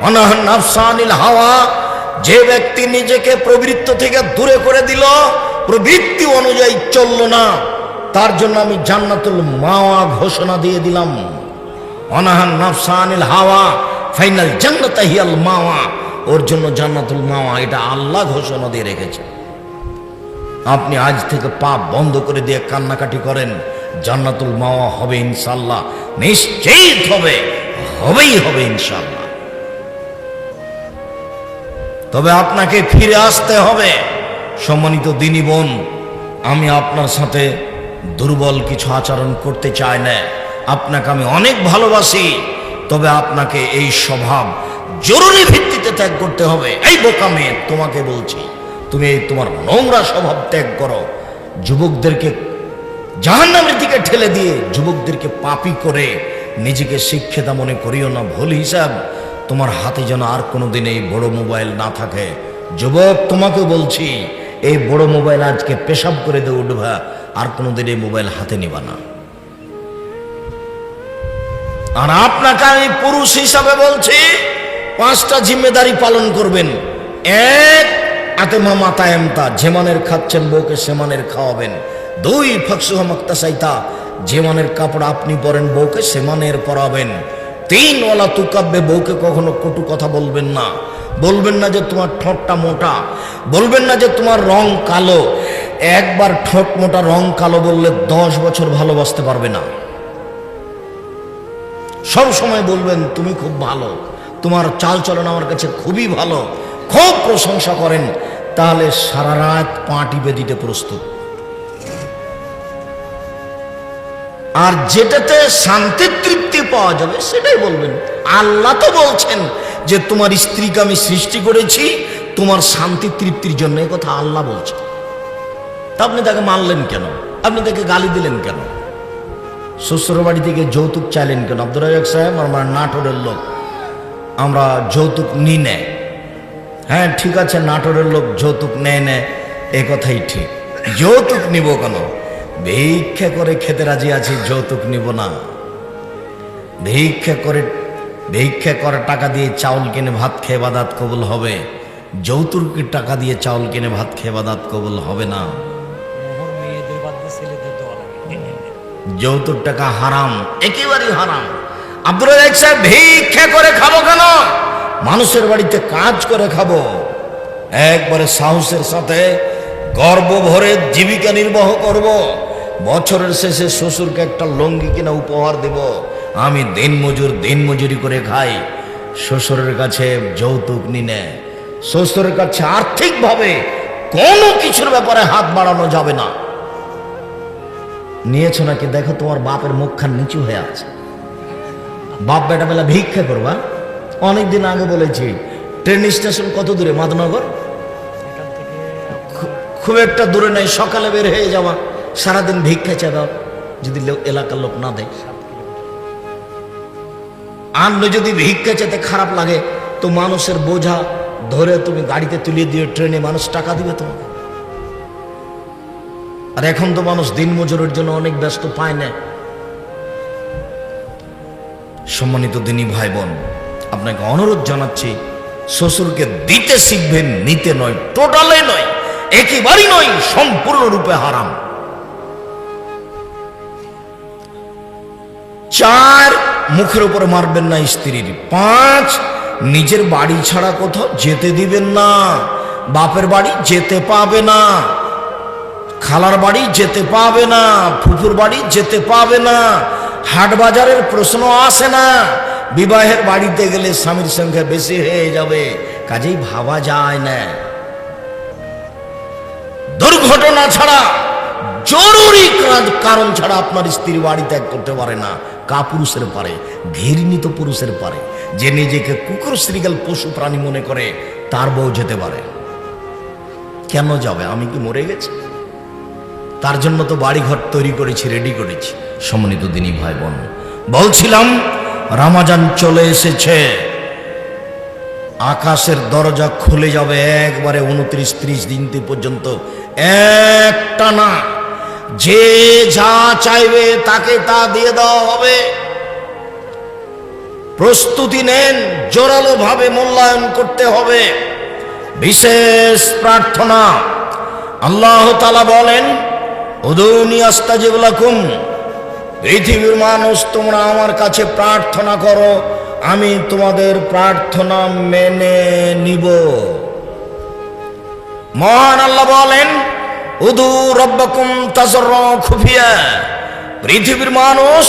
A: অনাহন নাফসানিল হাওয়া, যে ব্যক্তি নিজেকে প্রবৃত্তি থেকে দূরে করে দিল, প্রবৃত্তি অনুযায়ী চলল না, তার জন্য আমি জান্নাতুল মাওয়া ঘোষণা দিয়ে দিলাম। অনাহন নাফসানিল হাওয়া ফাইনাল জান্নাতা হিয়াল মাওয়া, ওর জন্য জান্নাতুল মাওয়া, এটা আল্লাহ ঘোষণা দিয়ে রেখেছে। আপনি আজ থেকে পাপ বন্ধ করে দিয়ে কান্নাকাটি করেন, জান্নাতুল মাওয়া হবে ইনশাআল্লাহ, নিশ্চিত হবে, হবেই হবে ইনশাআল্লাহ। তবে আপনাকে ফিরে আসতে হবে। সম্মানিত দিনী বোন, আমি আপনার সাথে দুর্বল কিছু আচরণ করতে চাই না, আপনাকে আমি অনেক ভালোবাসি, তবে আপনাকে এই স্বভাব জরুরি ভিত্তিতে ত্যাগ করতে হবে। এই বোকা মেয়ে, তোমাকে বলছি, তুমি তোমার নোংরা স্বভাব ত্যাগ করো। যুবকদেরকে জাহান্নামের দিকে ঠেলে দিয়ে যুবকদেরকে পাপী করে নিজেকে শিক্ষিতা মনে করিও না। ভুল হিসাব, তোমার হাতে যেন আর কোনোদিন এই বড় মোবাইল না থাকে। যুবক, তোমাকে বলছি, এই বড় মোবাইল আজকে পেশাব করে দিয়ে উঠবা, আর কোনোদিন এই মোবাইল হাতে নিবা না। আর আপনাকে আমি পুরুষ হিসাবে বলছি, 5টা জিম্মেদারি পালন করবেন। 1, আতেমা মাতায়েমতা, যেমানের খাচ্ছেন বউকে সেমানের খাওয়াবেন। 2, ফাকসুহা মাকতাসাইতা, যেমানের কাপড় আপনি পরেন বউকে সেমানের পরাবেন। 3, ওয়ালা তুকাব্বে, বউকে কখনো কটু কথা বলবেন না। বলবেন না যে তোমার ঠোঁটটা মোটা, বলবেন না যে তোমার রং কালো। একবার ঠোঁট মোটা রং কালো বললে 10 বছর ভালোবাসতে পারবে না। সব সময় বলবেন তুমি খুব ভালো, তোমার চাল চলন আমার কাছে খুবই ভালো, খুব প্রশংসা করেন, তাহলে সারা রাত পা টিপে দিতে প্রস্তুত। আর যেটাতে শান্তি তৃপ্তি পাওয়া যাবে সেটাই বলবেন। আল্লাহ তো বলছেন যে তোমার স্ত্রীকে আমি সৃষ্টি করেছি তোমার শান্তি তৃপ্তির জন্য, এই কথা আল্লাহ বলছে। তা আপনি তাকে মানলেন কেন? আপনি তাকে গালি দিলেন কেন? শ্বশুর বাড়ি থেকে যৌতুক চাইলেন কেন? আব্দুর রাজ্জাক সাহেব আমার নাটোরের লোক, আমরা যৌতুক নি নেয়। হ্যাঁ ঠিক আছে, নাটোরের লোক যৌতুক নেয়, এ কথাই ঠিক। যৌতুক নিব কেন? ভিক্ষা করে খেতে রাজি আছি, যৌতুক নিব না। ভিক্ষা করে টাকা দিয়ে চাউল কিনে ভাত খেয়ে বাদাত কবুল হবে, যৌতুকের টাকা দিয়ে চাউল কিনে ভাত খেয়ে বাদাত কবুল হবে না। যৌতুক টাকা হারাম, একেবারেই হারাম। আব্দুর রাজ্জাক সাহেব, ভিক্ষা করে খাবো কেন? মানুষের বাড়িতে কাজ করে খাবো, একবারে সাহসের সাথে গর্ব ভরে জীবিকা নির্বাহ করব। বছরের শেষে শ্বশুরকে একটা লুঙ্গি কিনা উপহার দেব, আমি দিন মজুরি করে খাই। শ্বশুরের কাছে যৌতুক নিনে, শ্বশুরের কাছে আর্থিকভাবে কোনো কিছুর ব্যাপারে হাত বাড়ানো যাবে না। নিয়েছো নাকি দেখো, তোমার বাপের মুখখান নিচু হয়ে আছে। বাপ বেটা বেলা ভিক্ষা করবা। অনেকদিন আগে বলেছি, ট্রেন স্টেশন কত দূরে? মাদনগর খুব একটা দূরে নাই। সকালে বের হয়ে যাওয়া, সারাদিন ভিক্ষা চাইবা, যদি এলাকার লোক না দেয়। আর যদি ভিক্ষা চাইতে খারাপ লাগে তো মানুষের বোঝা ধরে তুমি গাড়িতে তুলে দিয়ে ট্রেনে মানুষ টাকা দিবে তোমাকে। আর এখন তো মানুষ দিন মজুরের জন্য অনেক ব্যস্ত, পায় না। সম্মানিত দিনী ভাই বোন, আপনাকে অনুরোধ জানাচ্ছি, শ্বশুরকে দিতে শিখবেন, নিতে নয়। টোটালে নয়, একেবারেই নয়, সম্পূর্ণরূপে হারাম। 4, মুখের উপরে মারবেন না স্ত্রীর। 5, নিজের বাড়ি ছাড়া কোথাও যেতে দিবেন না। বাপের বাড়ি যেতে পাবে না, খালার বাড়ি যেতে পাবে না, ফুফুর বাড়ি যেতে পাবে না, হাট বাজারের প্রশ্ন আসে না। বিবাহের বাড়িতে গেলে স্বামীর সংখ্যা বেশি হয়ে যাবে, কাজেই ভাবা যায় না। দুর্ঘটনা ছাড়া, জরুরি কারণ ছাড়া আপনার স্ত্রী বাড়ি ত্যাগ করতে পারে না। কাপুরুষের পারে, ঘৃণিত পুরুষের পারে, যে নিজেকে কুকুর শ্রীগাল পশু প্রাণী মনে করে, তার বউ যেতে পারে। কেন যাবে? আমি কি মরে গেছি? তার জন্য তো বাড়ি ঘর তৈরি করেছি, রেডি করেছি। সম্মানিত দিনী ভাই বোন, বলছিলাম রমজান চলে এসেছে, আকাশের দরজা খুলে যাবে একবারে 29-30 দিন পর্যন্ত একটানা। যে যা চাইবে তাকে তা দিয়ে দেওয়া হবে। প্রস্তুতি নেন, জোরালো ভাবে মূল্যায়ন করতে হবে। বিশেষ প্রার্থনা, আল্লাহ তাআলা বলেন, উদুনি আস্তাজিব লাকুম, পৃথিবীর মানুষ তোমরা আমার কাছে প্রার্থনা করো, আমি তোমাদের প্রার্থনা মেনে নিব। মহান আল্লাহ বলেন, উদু রব্বাকুম তাজাররা খুফিয়া, পৃথিবীর মানুষ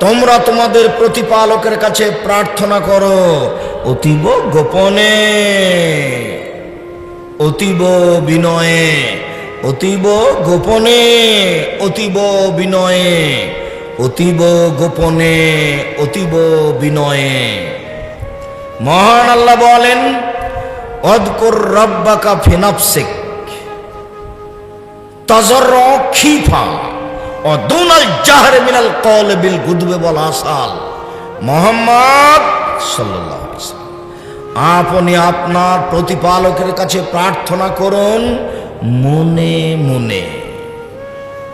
A: তোমরা তোমাদের প্রতিপালকের কাছে প্রার্থনা করো অতীব গোপনে, অতীব বিনয়ে, অতীব গোপনে, অতীব বিনয়ে, অতীব গোপনে, অতীব বিনয়ে। মহান আল্লাহ বলেন, অযকুর রাব্বাকা ফি নাফসিক তাজাররা খিফা ওয়া দুনাল জাহরি মিনাল কওলি বিল গুদবি ওয়াল আসাল। মুহাম্মদ সাল্লাল্লাহু আলাইহি ওয়াসাল্লাম, আপনি আপনার প্রতিপালকের কাছে প্রার্থনা করুন মনে মনে,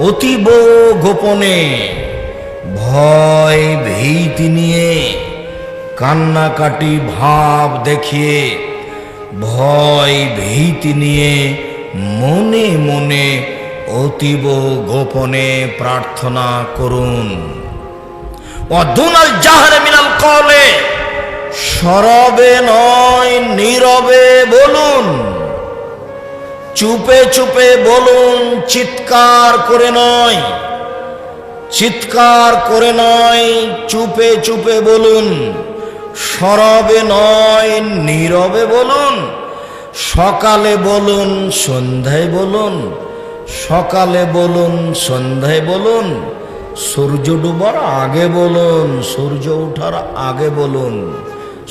A: অতীব গোপনে, ভয় ভীতি নিয়ে, কান্নাকাটি ভাব দেখিয়ে, ভয় ভীতি নিয়ে মনে মনে অতীব গোপনে প্রার্থনা করুন। ওয়াদুনাল জাহরে মিনাল কওলে, সরবে নয় নীরবে বলুন, চুপে চুপে বলুন, চিৎকার করে নয়, চিৎকার করে নয়, চুপে চুপে বলুন, সরবে নয় নীরবে বলুন। সকালে বলুন, সন্ধ্যায় বলুন, সকালে বলুন, সন্ধ্যায় বলুন, সূর্য ডুবার আগে বলুন, সূর্য ওঠার আগে বলুন,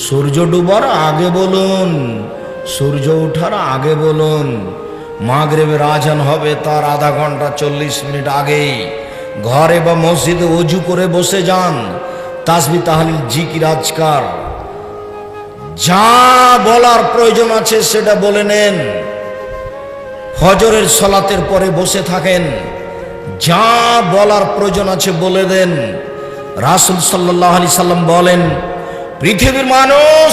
A: সূর্য ডুবার আগে বলুন, সূর্য ওঠার আগে বলুন। মাগরিবের আজান হবে তার আধা ঘন্টা 40 মিনিট আগেই ঘরে বা মসজিদে ওযু করে বসে যান, তাসবিহ তাহলিল জিকির আজকার যা বলার প্রয়োজন আছে সেটা বলে নেন। ফজরের সালাতের পরে বসে থাকেন, যা বলার প্রয়োজন আছে বলে দেন। রাসূল সাল্লাল্লাহু আলাইহি সাল্লাম বলেন, পৃথিবীর মানুষ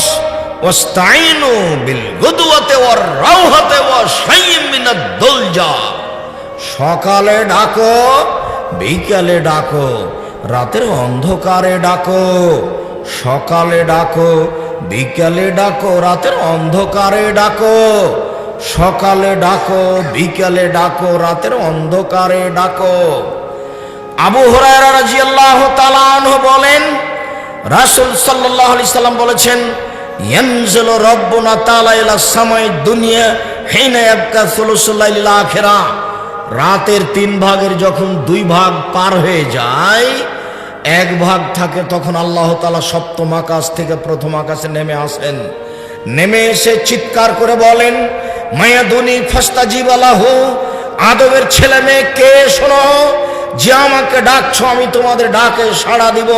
A: ওয়াস্তাইনু বিল গুদওয়াতি ওয়ার রাওহাতি ওয়া শাইয়্যিম মিনাদ দুলজা, সকালে ডাকো, বিকালে ডাকো, রাতের অন্ধকারে ডাকো, সকালে ডাকো, বিকালে ডাকো, রাতের অন্ধকারে ডাকো, সকালে ডাকো, বিকালে ডাকো, রাতের অন্ধকারে ডাকো। আবু হুরায়রা রাদিয়াল্লাহু তাআলা আনহু বলেন, রাসূল সাল্লাল্লাহু আলাইহি সাল্লাম বলেছেন, ইয়ানজিলু রাব্বুনা তাআলা ইলা সামাই দুনিয়া হিনা ইয়াবকা সুলুসুল লাইলিল আখিরা। রাতের 3 ভাগের যখন 2 ভাগ পার হয়ে যায়, 1 ভাগ থাকে, তখন আল্লাহ তাআলা সপ্তম আকাশ থেকে প্রথম আকাশে নেমে আসেন। নেমে এসে চিৎকার করে বলেন, মায়াদুনি ফাস্তাজিব লাহু, আদমের ছেলে মেয়ে কে শোনো, যে আমাকে ডাকছো আমি তোমাদের ডাকে সাড়া দিব।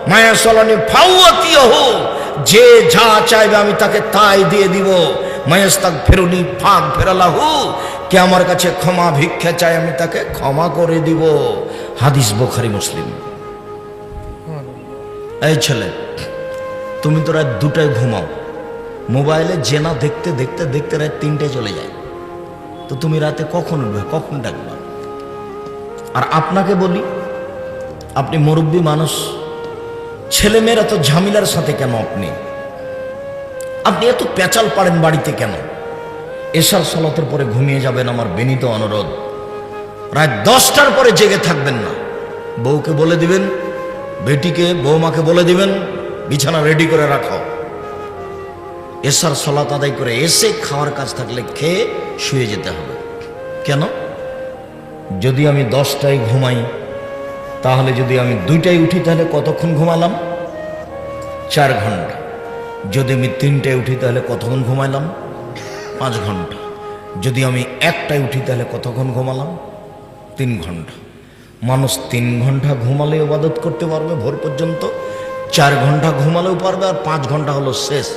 A: মায়া সলানি ফাওয়াতিহু, যে যা চাইবে আমি তাকে তাই দিয়ে দিব। মায়াস্তাক ফেরুনি ফাগ ফেরালাহু, কে আমার কাছে ক্ষমা ভিক্ষা চাই আমি তাকে ক্ষমা করে দিব। হাদিস বুখারী মুসলিম। এই ছেলে, তুমি তো রাত 2টায় ঘুমাও, মোবাইলে জেনা দেখতে দেখতে দেখতে রাত 3টায় চলে যায়, তো তুমি রাতে কখন উঠবে, কখন ডাকবা? আর আপনাকে বলি, আপনি মুরব্বী মানুষ, ছেলেমেয়েরা তো ঝামেলার সাথে কেন? আপনি এত পেঁচাল পাড়েন বাড়িতে কেন? এশার সালাতের পরে ঘুমিয়ে যাবেন, আমার বিনীত অনুরোধ। রাত 10টার পরে জেগে থাকবেন না। বউকে বলে দিবেন, বেটিকে বৌমাকে বলে দিবেন, বিছানা রেডি করে রাখো। এশার সালাত আদায় করে এসে খাওয়ার কাজ থাকলে খেয়ে শুয়ে যেতে হবে। কেন? যদি আমি 10টায় ঘুমাই, তাহলে যদি আমি 2টায় উঠি তাহলে কতক্ষণ ঘুমালাম? 4 ঘন্টা। যদি আমি 3টায় উঠি তাহলে কতক্ষণ ঘুমাইলাম? 5 ঘন্টা। যদি আমি 1টায় উঠি তাহলে কতক্ষণ ঘুমালাম? 3 ঘন্টা। মানুষ 3 ঘন্টা ঘুমালে ইবাদত করতে পারবে ভোর পর্যন্ত, 4 ঘন্টা ঘুমালেও পারবে, আর 5 ঘন্টা হলো শেষ।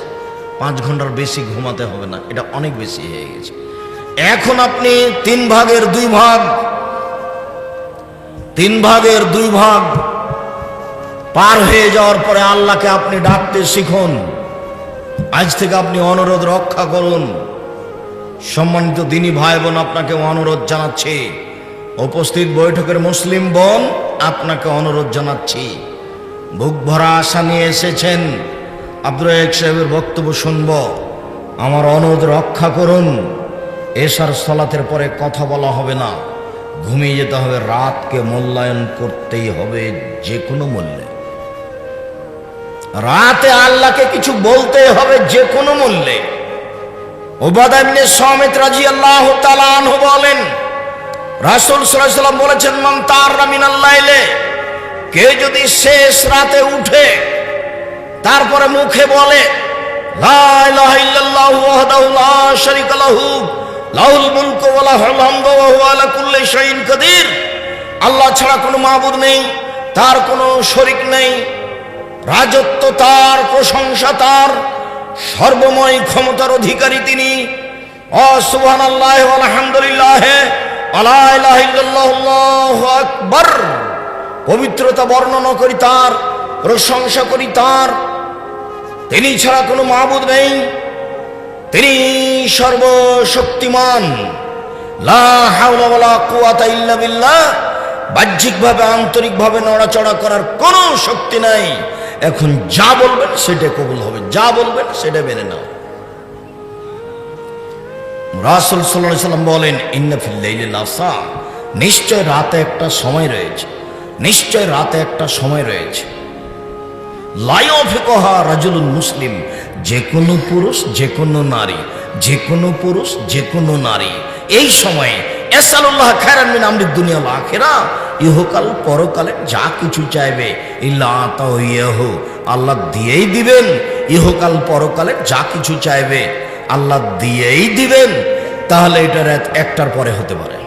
A: 5 ঘন্টার বেশি ঘুমাতে হবে না, এটা অনেক বেশি হয়ে গেছে। এখন আপনি 3 ভাগের 2 ভাগ, 3 ভাগের 2 ভাগ পার হয়ে যাওয়ার পরে আল্লাহকে আপনি ডাকতে শিখুন। আজ থেকে আপনি অনুরোধ রক্ষা করুন। সম্মানিত দিনী ভাই বোন, আপনাকে অনুরোধ জানাচ্ছি, উপস্থিত বৈঠকের মুসলিম বোন, আপনাকে অনুরোধ জানাচ্ছি, বুক ভরা আশা নিয়ে এসেছেন, আব্দুর রাজ্জাক সাহেবের বক্তব্য শুনব। আমার অনুরোধ রক্ষা করুন। এশার সালাতের পরে কথা বলা হবে না, ঘুমিয়ে যেতে হবে। রাতকে মূল্যায়ন করতেই হবে যে কোনো মূল্যে। রাতে আল্লাহকে কিছু বলতে হবে যে কোনো মূল্যে। উবাদা ইবনে সামিত রাদিয়াল্লাহু তাআলা আনহু বলেন, রাসূল সাল্লাল্লাহু আলাইহি ওয়াসাল্লাম বলেছেন, মান তাররা মিনাল লাইলে, কে যদি শেষ রাতে উঠে তারপরে মুখে বলে লা ইলাহা ইল্লাল্লাহু ওয়াহদাহু লা শারীকা লাহু লাহুল মুলকু ওয়া লাহুল হামদু ওয়া হুয়া আলা কুল্লি শাইইন কাদির, আল্লাহ ছাড়া কোনো মাবুদ নেই, তার কোনো শরীক নেই, রাজত্ব তার, প্রশংসা তার, সর্বময় ক্ষমতার অধিকারী তিনি। সুবহানাল্লাহি ওয়া আলহামদুলিল্লাহি ওয়া লা ইলাহা ইল্লাল্লাহু আল্লাহু আকবার। পবিত্রতা বর্ণনা করি তার, প্রশংসা করি তার, তিনি ছাড়া কোনো মাবুদ নেই, তিনি সর্বশক্তিমান। লা হাওলা ওয়ালা কুওয়াতা ইল্লা বিল্লাহ। বাহ্যিকভাবে আন্তরিকভাবে নড়াচড়া করার কোনো শক্তি নাই। এখন যা বলবেন সেটা কবুল হবে, যা বলবেন সেটা মেনে নাও। রাসূল সাল্লাল্লাহু আলাইহি ওয়াসাল্লাম বলেন, ইন্না ফিল লাইলি লাসা, নিশ্চয় রাতে একটা সময় রয়েছে, নিশ্চয় রাতে একটা সময় রয়েছে। লা ইয়াফিকুহা রাজুলুন মুসলিম, যে কোনো পুরুষ, যে কোনো নারী, যে কোনো পুরুষ, যে কোনো নারী এই সময়ে এসালুল্লাহ খায়রান মিন আমরিদ দুনিয়া ওয়াল আখিরা, ইহকাল পরকালে যা কিছু চাইবে, ইল্লা আতাহু, আল্লাহ দিয়েই দিবেন। ইহকাল পরকালে যা কিছু চাইবে আল্লাহ দিয়েই দিবেন। তাহলে এটা রাত 1টার পরে হতে পারে,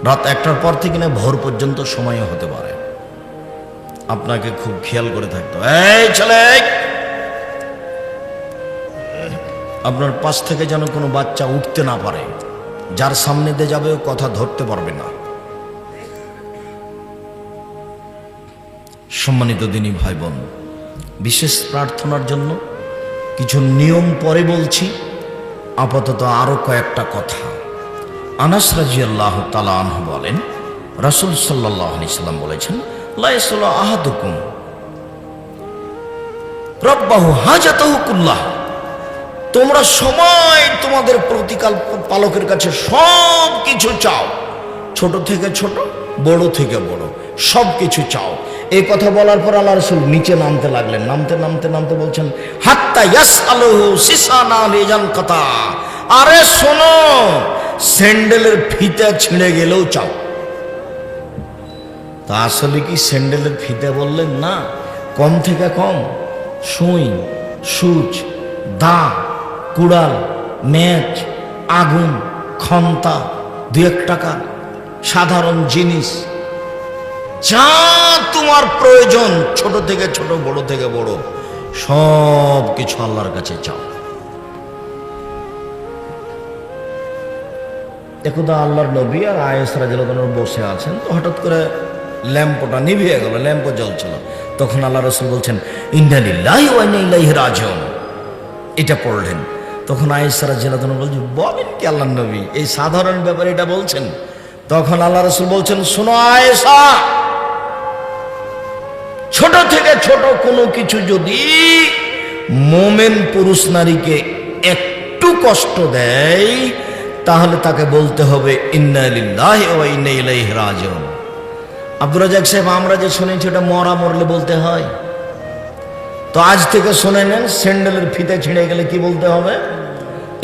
A: রাত 1টার পর থেকে না ভোর পর্যন্ত সময়ও হতে পারে। আপনাকে খুব খেয়াল করে থাকতে হবে। এই ছেলে, আপনার পাশ থেকে যেন কোনো বাচ্চা উঠতে না পারে, যার সামনে দিয়ে যাবে ও কথা ধরতে পারবে না। সম্মানিত দিনী ভাই বোন, বিশেষ প্রার্থনার জন্য কিছু নিয়ম পরে বলছি, আপাতত আরো কয়েকটা কথা। আনাস রাদিয়াল্লাহু তাআলা আনহু বলেন, রাসূল সাল্লাল্লাহু আলাইহি সাল্লাম বলেছেন, লা ইয়াসলা আহাদুকুম রাব্বাহু হাজাতাহু কুল্লাহ, তোমরা সময় তোমাদের প্রতিপালকের কাছে সব কিছু চাও, ছোট থেকে ছোট, বড় থেকে বড়, সব কিছু চাও। এই কথা বলার পর আল্লাহ রাসূল নিচে নামতে লাগলেন। নামতে নামতে নামতে বলছেন, হাত্তা ইয়াসআলুহু সিসানা লিজান কাতা, আরে শোনো, স্যান্ডেলের ফিতা ছিঁড়ে গেলেও চাও। তা আসলে কি স্যান্ডেলের ফিতা বললেন? না, কম থেকে কম সুই, সূচ, দা, কুড়াল, ম্যাচ, আগুন, খন্তা, 2-1 টাকা সাধারণ জিনিস, যা তোমার প্রয়োজন, ছোট থেকে ছোট, বড় থেকে বড়, সব কিছু আল্লাহর কাছে চাও। একদা আল্লাহর নবী আর আয়েশা রাদিয়াল্লাহু আনহা বসে আছেন, তো হঠাৎ করে ল্যাম্পটা নিভিয়ে গেল, ল্যাম্প জ্বলছিল। তখন আল্লাহ রাসূল বলছেন, ইন্না লিল্লাহি ওয়া ইন্না ইলাইহি রাজিউন, এটা পড়লেন। তখন আয়েশা রাদিয়াল্লাহু আনহা বলছেন, বলেন কি আল্লাহর নবী, এই সাধারণ ব্যাপারে এটা বলছেন? তখন আল্লাহ রাসূল বলছেন, শোনো আয়েশা, ছোট থেকে ছোট কোনো কিছু যদি মোমেন পুরুষ নারীকে একটু কষ্ট দেয়, তাহলে তাকে বলতে হবে ইন্না লিল্লাহি ওয়া ইন্না ইলাইহি রাজিউন। আব্দুর রাজ্জাক সাহেব, আমরা যে শুনেছি ওটা মরলে বলতে হয়, তো আজ থেকে শুনে নেন, স্যান্ডেলের ফিতে ছিঁড়ে গেলে কি বলতে হবে?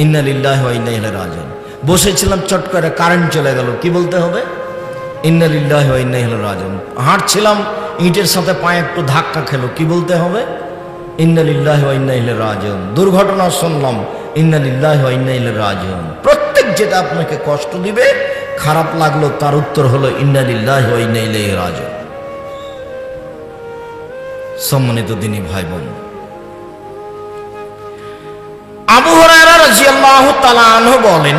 A: ইন্না লিল্লাহি ওয়া ইন্না ইলাইহি রাজিউন। বসেছিলাম, চট করে কারেন্ট চলে গেল, কি বলতে হবে? ইন্না লিল্লাহি ওয়া ইন্না ইলাইহি রাজিউন। হাঁটছিলাম, ইটের সাথে পায়ে একটু ধাক্কা খেলো, কি বলতে হবে? ইন্না লিল্লাহি ওয়া ইন্না ইলাইহি রাজিউন। দুর্ঘটনা শুনলাম, ইন্না লিল্লাহি ওয়া ইন্না ইলাইহি রাজিউন। প্রত্যেক যেটা আপনাকে কষ্ট দিবে, খারাপ লাগলো, তার উত্তর হলো ইন্না লিল্লাহি ওয়া ইন্না ইলাইহি রাজিউন। সম্মানিত দিনী ভাই বোন, আবু হুরায়রা রাদিয়াল্লাহু তাআলা আনহু বলেন,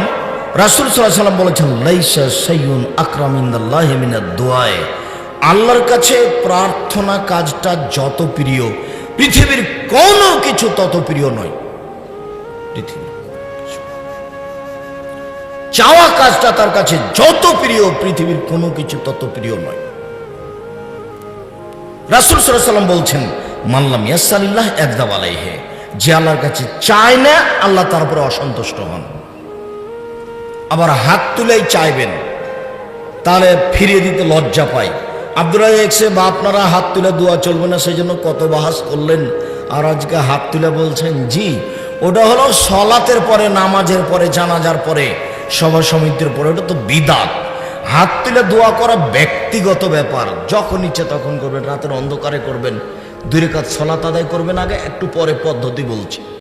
A: রাসূল সাল্লাল্লাহু আলাইহি ওয়াসাল্লাম বলেছেন, লাইসা শাইউন আকরাম ইনদাল্লাহি মিনাদ দুআ, আল্লাহর কাছে প্রার্থনা কাজটা যত প্রিয়, পৃথিবীর কোনো কিছু তত প্রিয় নয়। পৃথিবীর চাওয়া কাজটা তার কাছে যত প্রিয়, পৃথিবীর কোনো কিছু তত প্রিয় নয়। রাসূল সাল্লাল্লাহু আলাইহি ওয়াসাল্লাম বলছেন, মাল্লাম ইয়াসআলিল্লাহ ইয়াগদাব আলাইহি, যে আল্লাহর কাছে চায় না, আল্লাহ তার উপরে অসন্তুষ্ট হন। আবার হাত তুলেই চাইবেন, তাহলে ফিরিয়ে দিতে লজ্জা পাই। আব্দুর রাজ্জাক সাহেব, আপনারা হাত তুলে দোয়া চলবে না, সেই জন্য কত বাহাস করলেন, আর আজকে হাত তুলে বলছেন। জি, ওটা হলো সলাতের পরে, নামাজের পরে, জানাজার পরে, সভা সমিতির পরে, ওটা তো বিদআত। হাত তুলে দোয়া করা ব্যক্তিগত ব্যাপার, যখন ইচ্ছে তখন করবেন, রাতের অন্ধকারে করবেন, 2 রাকাত সালাত আদায় করবেন, আগে একটু পরে পদ্ধতি বলছি।